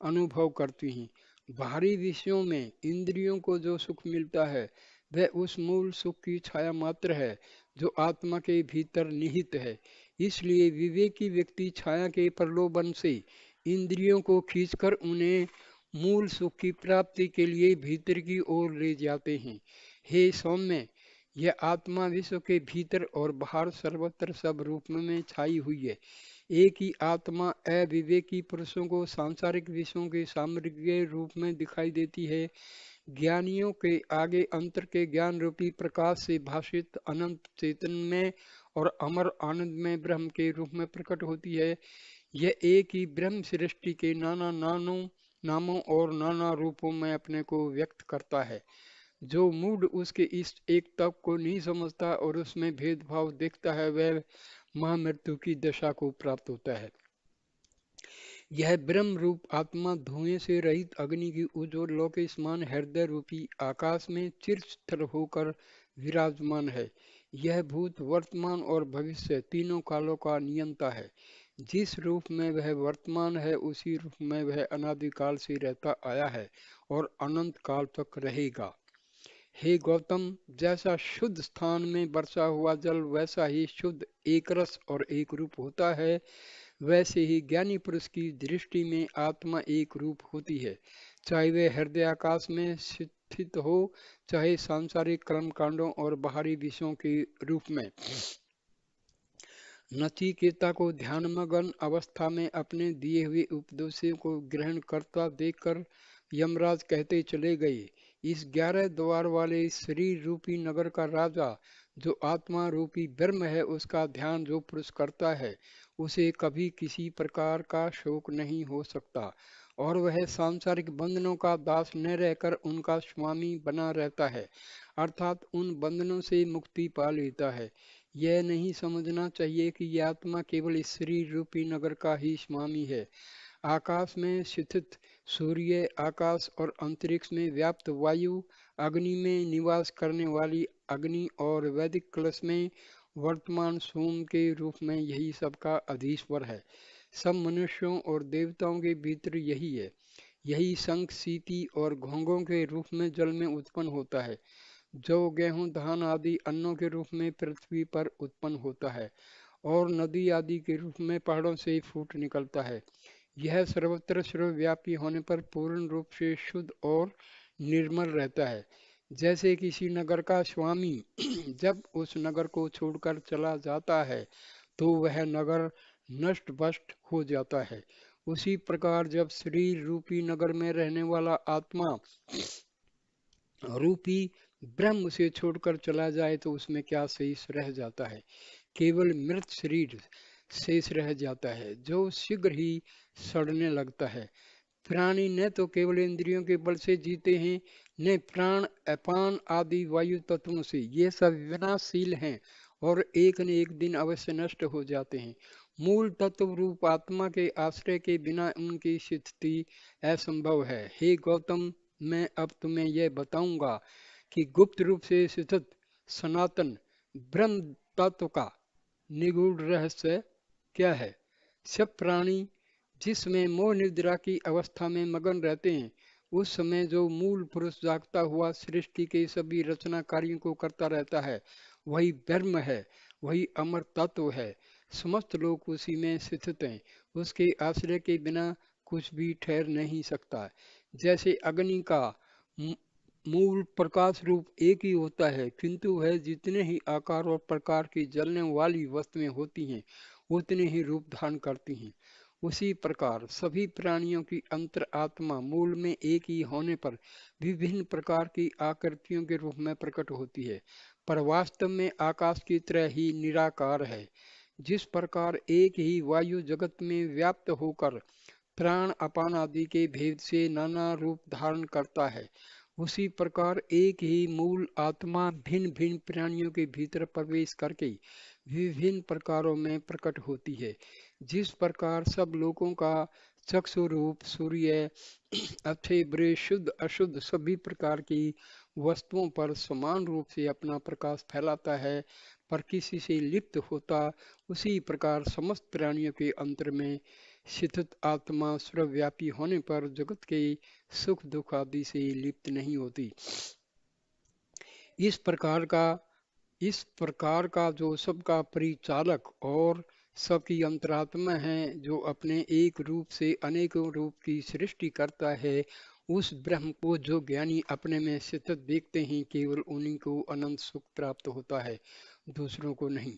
Speaker 1: अनुभव करती हैं। बाहरी विषयों में इंद्रियों को जो सुख मिलता है, वह उस मूल सुख की छाया मात्र है जो आत्मा के भीतर निहित है। इसलिए विवेकी व्यक्ति छाया के प्रलोभन से इंद्रियों को खींचकर उन्हें मूल सुख की प्राप्ति के लिए भीतर की ओर ले जाते हैं। हे सौम्य, यह आत्मा विश्व के भीतर और बाहर सर्वत्र सब रूप में छाई हुई है। एक ही आत्मा अविवेकी पुरुषों को सांसारिक विषयों के सामग्री रूप में दिखाई देती है। ज्ञानियों के आगे अंतर के ज्ञान रूपी प्रकाश से भाषित अनंत चेतन में और अमर आनंद में ब्रह्म के रूप में प्रकट होती है। यह एक ही ब्रह्म सृष्टि के नाना नामों और नाना रूपों में अपने को व्यक्त करता है। जो मूड उसके इस एक तप को नहीं समझता और उसमें भेदभाव देखता है, वह महामृत्यु की दशा को प्राप्त होता है। यह ब्रह्म रूप आत्मा धुएं से रहित अग्नि की उज्ज्वल लौ के समान हृदय रूपी आकाश में चिर स्थिर होकर विराजमान है। यह भूत वर्तमान और भविष्य तीनों कालों का नियंता है। जिस रूप में वह वर्तमान है उसी रूप में वह अनादिकाल से रहता आया है और अनंत काल तक रहेगा। हे गौतम, जैसा शुद्ध स्थान में बरसा हुआ जल वैसा ही शुद्ध एक रस और एक रूप होता है, वैसे ही ज्ञानी पुरुष की दृष्टि में आत्मा एक रूप होती है, चाहे वह हृदय आकाश में स्थित हो, चाहे सांसारिक कर्म कांडों और बाहरी विषयों के रूप में। नचिकेता को ध्यानमग्न अवस्था में अपने दिए हुए उपदेशों को ग्रहण करता देखकर यमराज कहते चले गए, इस 11 द्वार वाले शरीर रूपी नगर का राजा जो आत्मा रूपी ब्रह्म है, उसका ध्यान जो पुरुष करता है उसे कभी किसी प्रकार का शोक नहीं हो सकता और वह सांसारिक बंधनों का दास न रहकर उनका स्वामी बना रहता है, अर्थात उन बंधनों से मुक्ति पा लेता है। यह नहीं समझना चाहिए कि यह आत्मा केवल इस शरीर रूपी नगर का ही स्वामी है। आकाश में स्थित सूर्य, आकाश और अंतरिक्ष में व्याप्त वायु, अग्नि में निवास करने वाली अग्नि और वैदिक कलश में वर्तमान सोम के रूप में यही सबका अधीश्वर है। सब मनुष्यों और देवताओं के भीतर यही है। यही शंख, सीटी और घोंघों के रूप में जल में उत्पन्न होता है, जो गेहूं, धान आदि अन्नों के रूप में पृथ्वी पर उत्पन्न होता है और नदी आदि के रूप में पहाड़ों से फूट निकलता है। यह सर्वत्र सर्वव्यापी होने पर पूर्ण रूप से शुद्ध और निर्मल रहता है। जैसे किसी नगर का स्वामी जब उस नगर को छोड़कर चला जाता है तो वह नगर नष्ट भ्रष्ट हो जाता है, उसी प्रकार जब शरीर रूपी नगर में रहने वाला आत्मा रूपी ब्रह्म उसे छोड़कर चला जाए तो उसमें क्या शेष रह जाता है? केवल मृत शरीर शेष रह जाता है जो शीघ्र ही सड़ने लगता है। प्राणी न तो केवल इंद्रियों के बल से जीते हैं, न प्राण, अपान आदि वायु तत्वों से। ये सब विनाशशील हैं और एक न एक दिन अवश्य नष्ट हो जाते हैं। मूल तत्व रूप आत्मा के आश्रय के बिना उनकी स्थिति असंभव है। हे गौतम, मैं अब तुम्हें यह बताऊंगा कि गुप्त रूप से स्थित सनातन ब्रह्म तत्व का निगूढ़ रहस्य क्या है। सब प्राणी जिस समय मोह निद्रा की अवस्था में मगन रहते हैं, उस समय जो मूल पुरुष जागता हुआ सृष्टि के सभी रचना कार्यों को करता रहता है, वही ब्रह्म है, वही अमर तत्व है। समस्त लोग उसी में स्थित हैं, उसके आश्रय के बिना कुछ भी ठहर नहीं सकता। जैसे अग्नि का मूल प्रकाश रूप एक ही होता है, किंतु वह जितने ही आकार और प्रकार की जलने वाली वस्तुएं होती हैं उतने ही रूप धारण करती हैं, उसी प्रकार सभी प्राणियों की अंतर आत्मा मूल में एक ही होने पर विभिन्न प्रकार की आकृतियों के रूप में प्रकट होती है, पर वास्तव में आकाश की तरह ही निराकार है। जिस प्रकार एक ही वायु जगत में व्याप्त होकर प्राण, अपान आदि के भेद से नाना रूप धारण करता है, उसी प्रकार एक ही मूल आत्मा भिन्न भिन्न प्राणियों के भीतर प्रवेश करके विभिन्न प्रकारों में प्रकट होती है। जिस प्रकार सब लोगों का चक्षु रूप सूर्य अच्छे बुरे शुद्ध अशुद्ध सभी प्रकार की वस्तुओं पर समान रूप से अपना प्रकाश फैलाता है पर किसी से लिप्त होता, उसी प्रकार समस्त प्राणियों के अंतर में स्थित आत्मा सर्वव्यापी होने पर जगत के सुख दुख आदि से लिप्त नहीं होती। इस प्रकार का इस प्रकार का जो सबका परिचालक और सबकी अंतरात्मा है, जो अपने एक रूप से अनेकों रूप की सृष्टि करता है, उस ब्रह्म को जो ज्ञानी अपने में स्थित देखते हैं, केवल उन्हीं को अनंत सुख प्राप्त होता है, दूसरों को नहीं।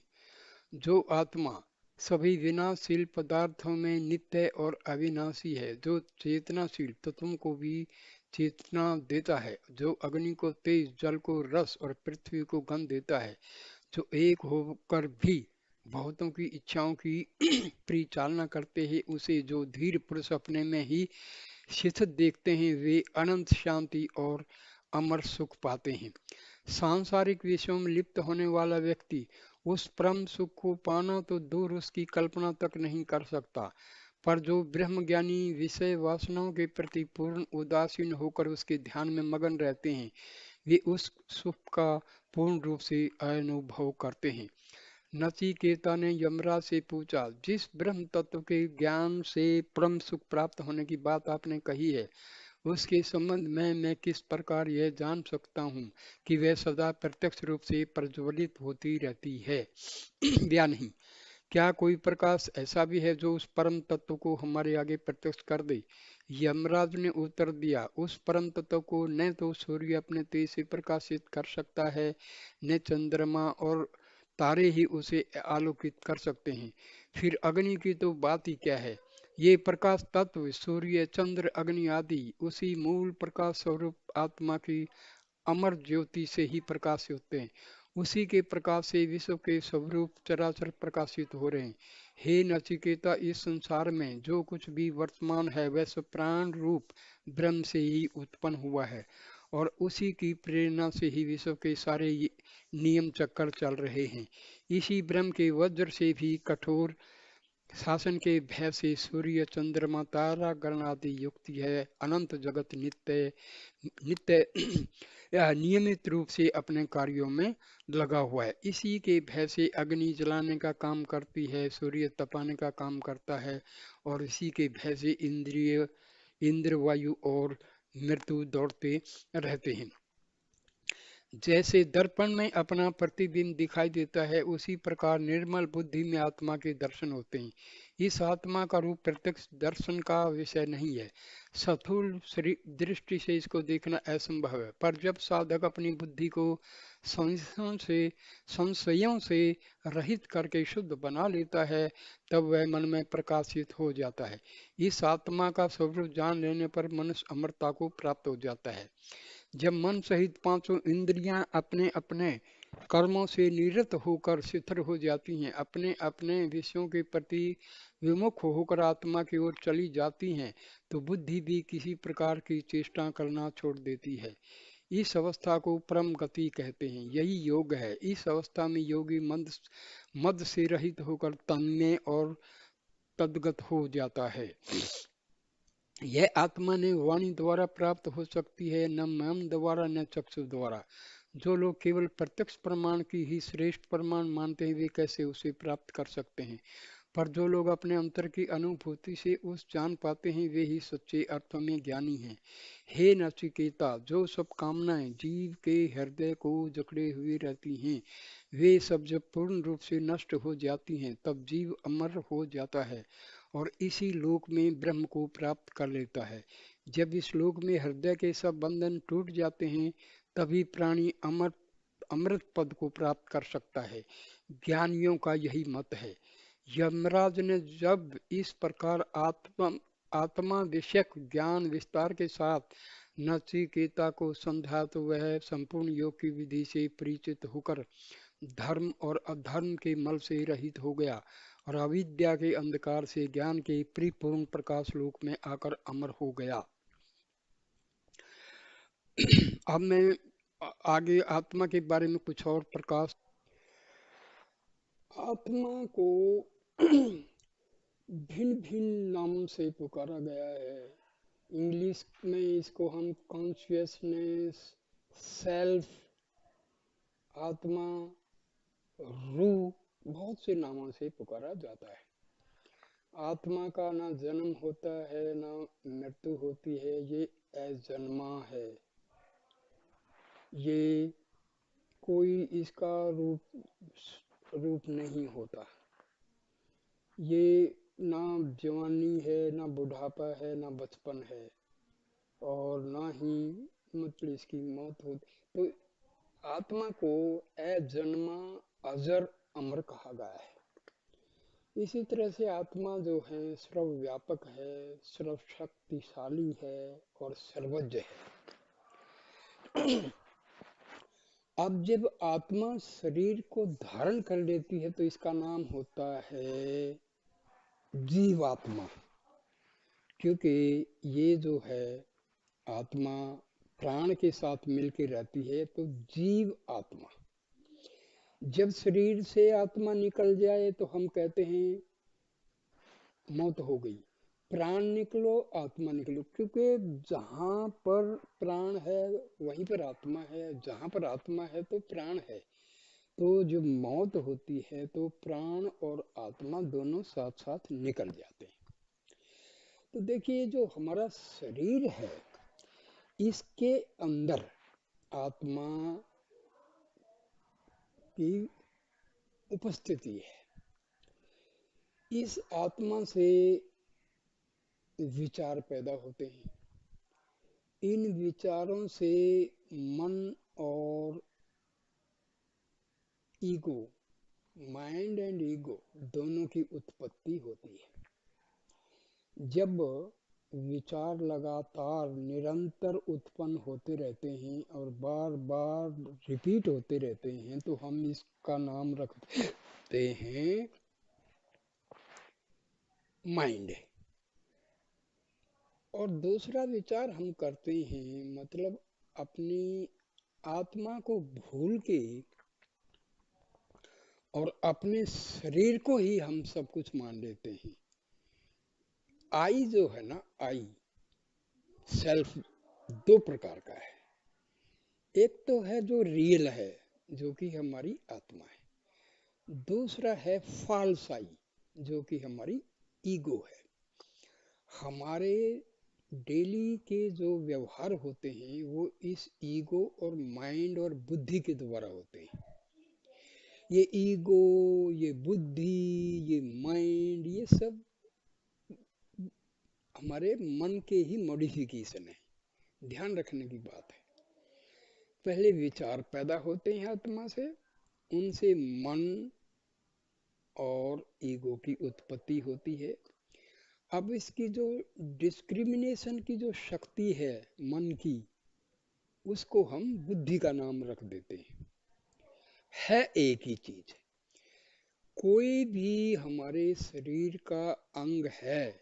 Speaker 1: जो आत्मा सभी विनाशशील पदार्थों में नित्य और अविनाशी है, जो चेतनाशील तत्वों को भी चेतना देता है, जो अग्नि को तेज, जल को रस और पृथ्वी को गंध देता है, जो एक होकर भी बहुतों की इच्छाओं की परिचालना करते हैं, उसे जो धीर पुरुष अपने में ही स्थित देखते हैं, वे अनंत शांति और अमर सुख पाते हैं। सांसारिक विषयों में लिप्त होने वाला व्यक्ति उस परम सुख को पाना तो दूर उसकी कल्पना तक नहीं कर सकता, पर जो ब्रह्मज्ञानी विषय वासनाओं के प्रति पूर्ण उदासीन होकर उसके ध्यान में मगन रहते हैं, वे उस सुख का पूर्ण रूप से अनुभव करते हैं। नचिकेता ने यमराज से पूछा, जिस ब्रह्म तत्व के ज्ञान से परम सुख प्राप्त होने की बात आपने कही है, उसके संबंध में मैं किस प्रकार यह जान सकता हूँ कि वह सदा प्रत्यक्ष रूप से प्रज्वलित होती रहती है या नहीं? क्या कोई प्रकाश ऐसा भी है जो उस परम तत्व को हमारे आगे प्रत्यक्ष कर दे? यमराज ने उत्तर दिया, उस परम तत्व को न तो सूर्य अपने तेज से प्रकाशित कर सकता है, न चंद्रमा और तारे ही उसे आलोकित कर सकते हैं। फिर अग्नि की तो बात ही क्या है। ये प्रकाश तत्व सूर्य, चंद्र, अग्नि आदि उसी मूल प्रकाश स्वरूप आत्मा की अमर ज्योति से ही प्रकाशित होते हैं। उसी के प्रकाश से विश्व के स्वरूप चराचर प्रकाशित हो रहे हैं। हे नचिकेता, इस संसार में जो कुछ भी वर्तमान है वह सब प्राण रूप ब्रह्म से ही उत्पन्न हुआ है, और उसी की प्रेरणा से ही विश्व के सारे नियम चक्कर चल रहे हैं। इसी ब्रह्म के वज्र से भी कठोर शासन के भय से सूर्य, चंद्रमा, तारा गण आदि युक्ति है। अनंत जगत नित्य नित्य या नियमित रूप से अपने कार्यों में लगा हुआ है। इसी के भय से अग्नि जलाने का काम करती है, सूर्य तपाने का काम करता है, और इसी के भय से इंद्र, वायु और मृत्यु दौड़ते रहते हैं। जैसे दर्पण में अपना प्रतिबिंब दिखाई देता है, उसी प्रकार निर्मल बुद्धि में आत्मा के दर्शन होते हैं। इस आत्मा का रूप प्रत्यक्ष दर्शन का विषय नहीं है। स्थूल दृष्टि से इसको देखना असंभव है, पर जब साधक अपनी बुद्धि को संशयों से रहित करके शुद्ध बना लेता है, तब वह मन में प्रकाशित हो जाता है। इस आत्मा का स्वरूप जान लेने पर मनुष्य अमरता को प्राप्त हो जाता है। जब मन सहित पांचों इंद्रियां अपने अपने कर्मों से निवृत्त होकर शिथिल हो जाती हैं, अपने अपने विषयों के प्रति विमुख होकर आत्मा की ओर चली जाती हैं, तो बुद्धि भी किसी प्रकार की चेष्टा करना छोड़ देती है। इस अवस्था को परम गति कहते हैं। यही योग है। इस अवस्था में योगी मद से रहित होकर तन्मय और तद्गत हो जाता है। यह आत्मा ने वाणी द्वारा प्राप्त हो सकती है, न मन द्वारा न चक्षु द्वारा। जो लोग केवल प्रत्यक्ष प्रमाण की ही श्रेष्ठ प्रमाण मानते हैं, वे कैसे उसे प्राप्त कर सकते हैं? पर जो लोग अपने अंतर की अनुभूति से उस जान पाते हैं, वे ही सच्चे अर्थों में ज्ञानी हैं। हे नचिकेता, जो सब कामनाएं जीव के हृदय को जकड़े हुए रहती हैं, वे सब जब पूर्ण रूप से नष्ट हो जाती हैं, तब जीव अमर हो जाता है और इसी लोक में ब्रह्म को प्राप्त कर लेता है। जब इस लोक में हृदय के सब बंधन टूट जाते हैं, तभी प्राणी अमृत पद को प्राप्त कर सकता है। ज्ञानियों का यही मत है। यमराज ने जब इस प्रकार आत्मा विषयक ज्ञान विस्तार के साथ नचिकेता को समझा, तो वह संपूर्ण योग की विधि से परिचित होकर धर्म और अधर्म के मल से रहित हो गया और अविद्या के अंधकार से ज्ञान के परिपूर्ण प्रकाश लोक में आकर अमर हो गया। अब मैं आगे आत्मा के बारे में कुछ और प्रकाश। आत्मा को भिन्न भिन्न नामों से पुकारा गया है। इंग्लिश में इसको हम कॉन्शियसनेस, सेल्फ, आत्मा, रूह, बहुत से नामों से पुकारा जाता है। आत्मा का ना जन्म होता है ना मृत्यु होती है, ये अजन्मा है। ये कोई इसका रूप नहीं होता। ये ना जवानी है, ना बुढ़ापा है, ना बचपन है, और ना ही मतलब इसकी मौत होती। तो आत्मा को अजन्मा, अजर, अमर कहा गया है। इसी तरह से आत्मा जो है सर्वव्यापक है, सर्वशक्तिशाली है और सर्वज्ञ है। अब जब आत्मा शरीर को धारण कर लेती है, तो इसका नाम होता है जीवात्मा। क्योंकि ये जो है आत्मा प्राण के साथ मिलकर रहती है, तो जीव आत्मा। जब शरीर से आत्मा निकल जाए तो हम कहते हैं मौत हो गई। प्राण निकलो, आत्मा निकलो, क्योंकि जहाँ पर प्राण है वहीं पर आत्मा है, जहाँ पर आत्मा है तो प्राण है। तो जो मौत होती है तो प्राण और आत्मा दोनों साथ साथ निकल जाते हैं। तो देखिए जो हमारा शरीर है इसके अंदर आत्मा की उपस्थिति है। इस आत्मा से विचार पैदा होते हैं। इन विचारों से मन और ईगो, माइंड एंड ईगो दोनों की उत्पत्ति होती है। जब विचार लगातार निरंतर उत्पन्न होते रहते हैं और बार बार रिपीट होते रहते हैं तो हम इसका नाम रखते हैं माइंड। और दूसरा विचार हम करते हैं मतलब अपनी आत्मा को भूल के और अपने शरीर को ही हम सब कुछ मान लेते हैं। आई जो है ना, आई सेल्फ दो प्रकार का है। एक तो है जो रियल है जो कि हमारी आत्मा है, दूसरा है फॉल्स आई जो कि हमारी ईगो है। हमारे डेली के जो व्यवहार होते हैं वो इस ईगो और माइंड और बुद्धि के द्वारा होते हैं। ये ईगो, ये बुद्धि, ये माइंड, ये सब हमारे मन के ही मॉडिफिकेशन है। ध्यान रखने की बात है। पहले विचार पैदा होते हैं आत्मा से, उनसे मन और ईगो की उत्पत्ति होती है। अब इसकी जो डिस्क्रिमिनेशन की जो शक्ति है मन की, उसको हम बुद्धि का नाम रख देते हैं। है एक ही चीज। कोई भी हमारे शरीर का अंग है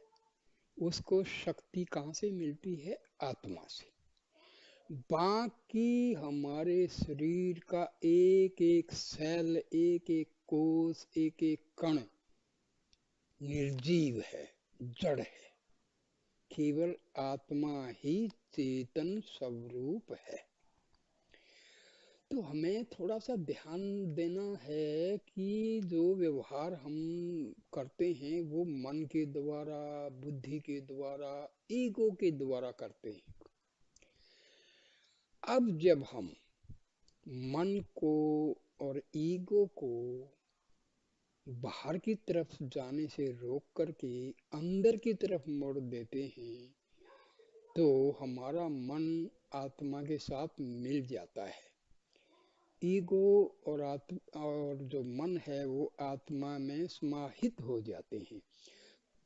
Speaker 1: उसको शक्ति कहाँ से मिलती है? आत्मा से। बाकी हमारे शरीर का एक एक सेल, एक एक कोष, एक एक कण निर्जीव है, जड़ है। केवल आत्मा ही चेतन स्वरूप है। तो हमें थोड़ा सा ध्यान देना है कि जो व्यवहार हम करते हैं वो मन के द्वारा, बुद्धि के द्वारा, ईगो के द्वारा करते हैं। अब जब हम मन को और ईगो को बाहर की तरफ जाने से रोक करके अंदर की तरफ मोड़ देते हैं तो हमारा मन आत्मा के साथ मिल जाता है। ईगो और जो मन है वो आत्मा में समाहित हो जाते हैं।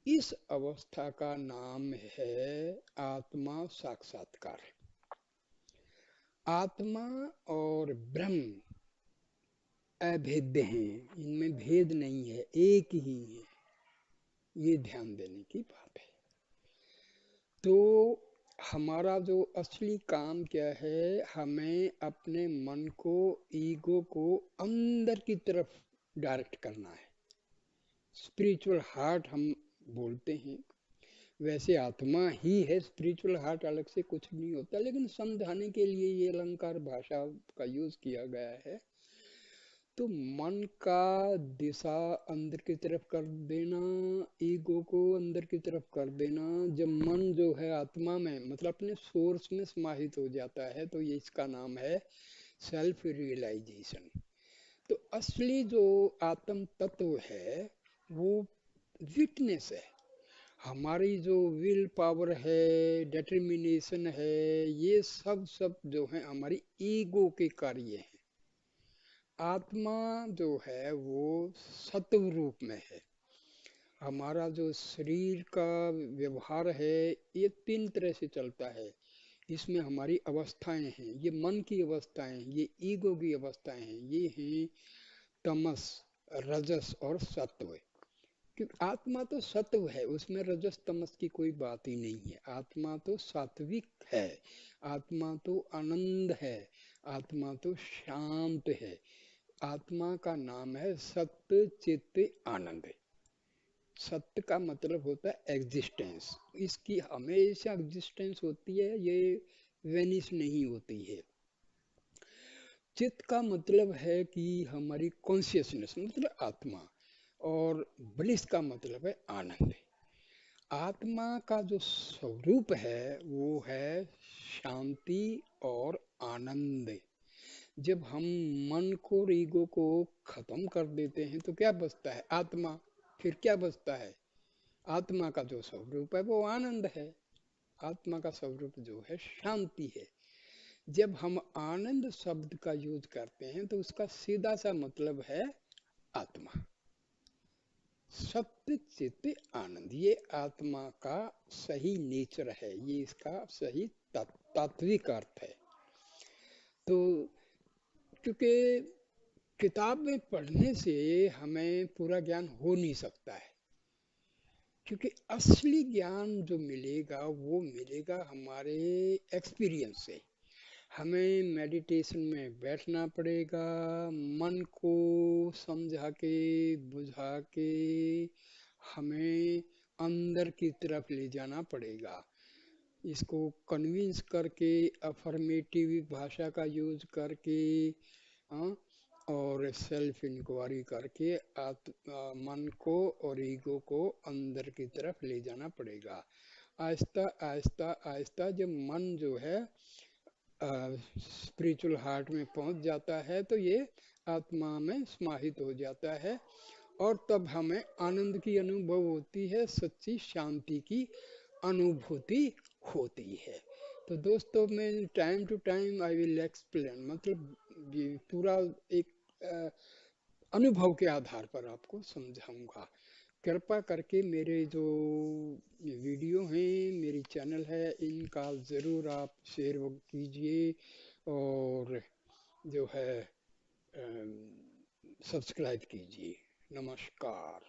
Speaker 1: इस अवस्था का नाम है आत्मा साक्षात्कार। आत्मा और ब्रह्म अभेद्य हैं, इनमें भेद नहीं है, एक ही है। ये ध्यान देने की बात है। तो हमारा जो असली काम क्या है, हमें अपने मन को, ईगो को अंदर की तरफ डायरेक्ट करना है। स्पिरिचुअल हार्ट हम बोलते हैं, वैसे आत्मा ही है, स्पिरिचुअल हार्ट अलग से कुछ नहीं होता, लेकिन समझाने के लिए ये अलंकार भाषा का यूज किया गया है। तो मन का दिशा अंदर की तरफ कर देना, ईगो को अंदर की तरफ कर देना। जब मन जो है आत्मा में मतलब अपने सोर्स में समाहित हो जाता है तो ये इसका नाम है सेल्फ रियलाइजेशन। तो असली जो आत्म तत्व है वो विटनेस है। हमारी जो विल पावर है, डिटर्मिनेशन है, ये सब जो है हमारी ईगो के कार्य हैं। आत्मा जो है वो सत्व रूप में है। हमारा जो शरीर का व्यवहार है ये तीन तरह से चलता है। इसमें हमारी अवस्थाएं हैं, ये मन की अवस्थाएं, ये ईगो की अवस्थाएं हैं, ये हैं तमस, रजस और सत्व। क्योंकि आत्मा तो सत्व है, उसमें रजस तमस की कोई बात ही नहीं है। आत्मा तो सात्विक है, आत्मा तो आनंद है, आत्मा तो शांत है। आत्मा का नाम है सत्य चित्त आनंद। सत्य का मतलब होता है एग्जिस्टेंस, इसकी हमेशा एग्जिस्टेंस होती है, ये वेनिश नहीं होती है। चित्त का मतलब है कि हमारी कॉन्शियसनेस मतलब आत्मा, और ब्लिस का मतलब है आनंद। आत्मा का जो स्वरूप है वो है शांति और आनंद। जब हम मन को और ईगो को खत्म कर देते हैं तो क्या बचता है? आत्मा। फिर क्या बचता है? आत्मा का जो स्वरूप है वो आनंद है। आत्मा का स्वरूप जो है शांति है। जब हम आनंद शब्द का यूज करते हैं तो उसका सीधा सा मतलब है आत्मा। सत्य चित्त आनंद, ये आत्मा का सही नेचर है, ये इसका सही तात्विक अर्थ है। तो क्योंकि किताब में पढ़ने से हमें पूरा ज्ञान हो नहीं सकता है, क्योंकि असली ज्ञान जो मिलेगा वो मिलेगा हमारे एक्सपीरियंस से। हमें मेडिटेशन में बैठना पड़ेगा, मन को समझा के बुझा के हमें अंदर की तरफ ले जाना पड़ेगा। इसको कन्विंस करके, अफर्मेटिव भाषा का यूज करके, हाँ, और सेल्फ इंक्वायरी करके मन को और ईगो को अंदर की तरफ ले जाना पड़ेगा। आहिस्ता आहिस्ता आहिस्ता जब मन जो है स्पिरिचुअल हार्ट में पहुंच जाता है तो ये आत्मा में समाहित हो जाता है, और तब हमें आनंद की अनुभव होती है, सच्ची शांति की अनुभूति होती है। तो दोस्तों, मैं time to time I will explain, मतलब ये पूरा एक अनुभव के आधार पर आपको समझाऊंगा। कृपा करके मेरे जो ये वीडियो हैं, मेरी चैनल है, इनका ज़रूर आप शेयर कीजिए, और जो है सब्सक्राइब कीजिए। नमस्कार।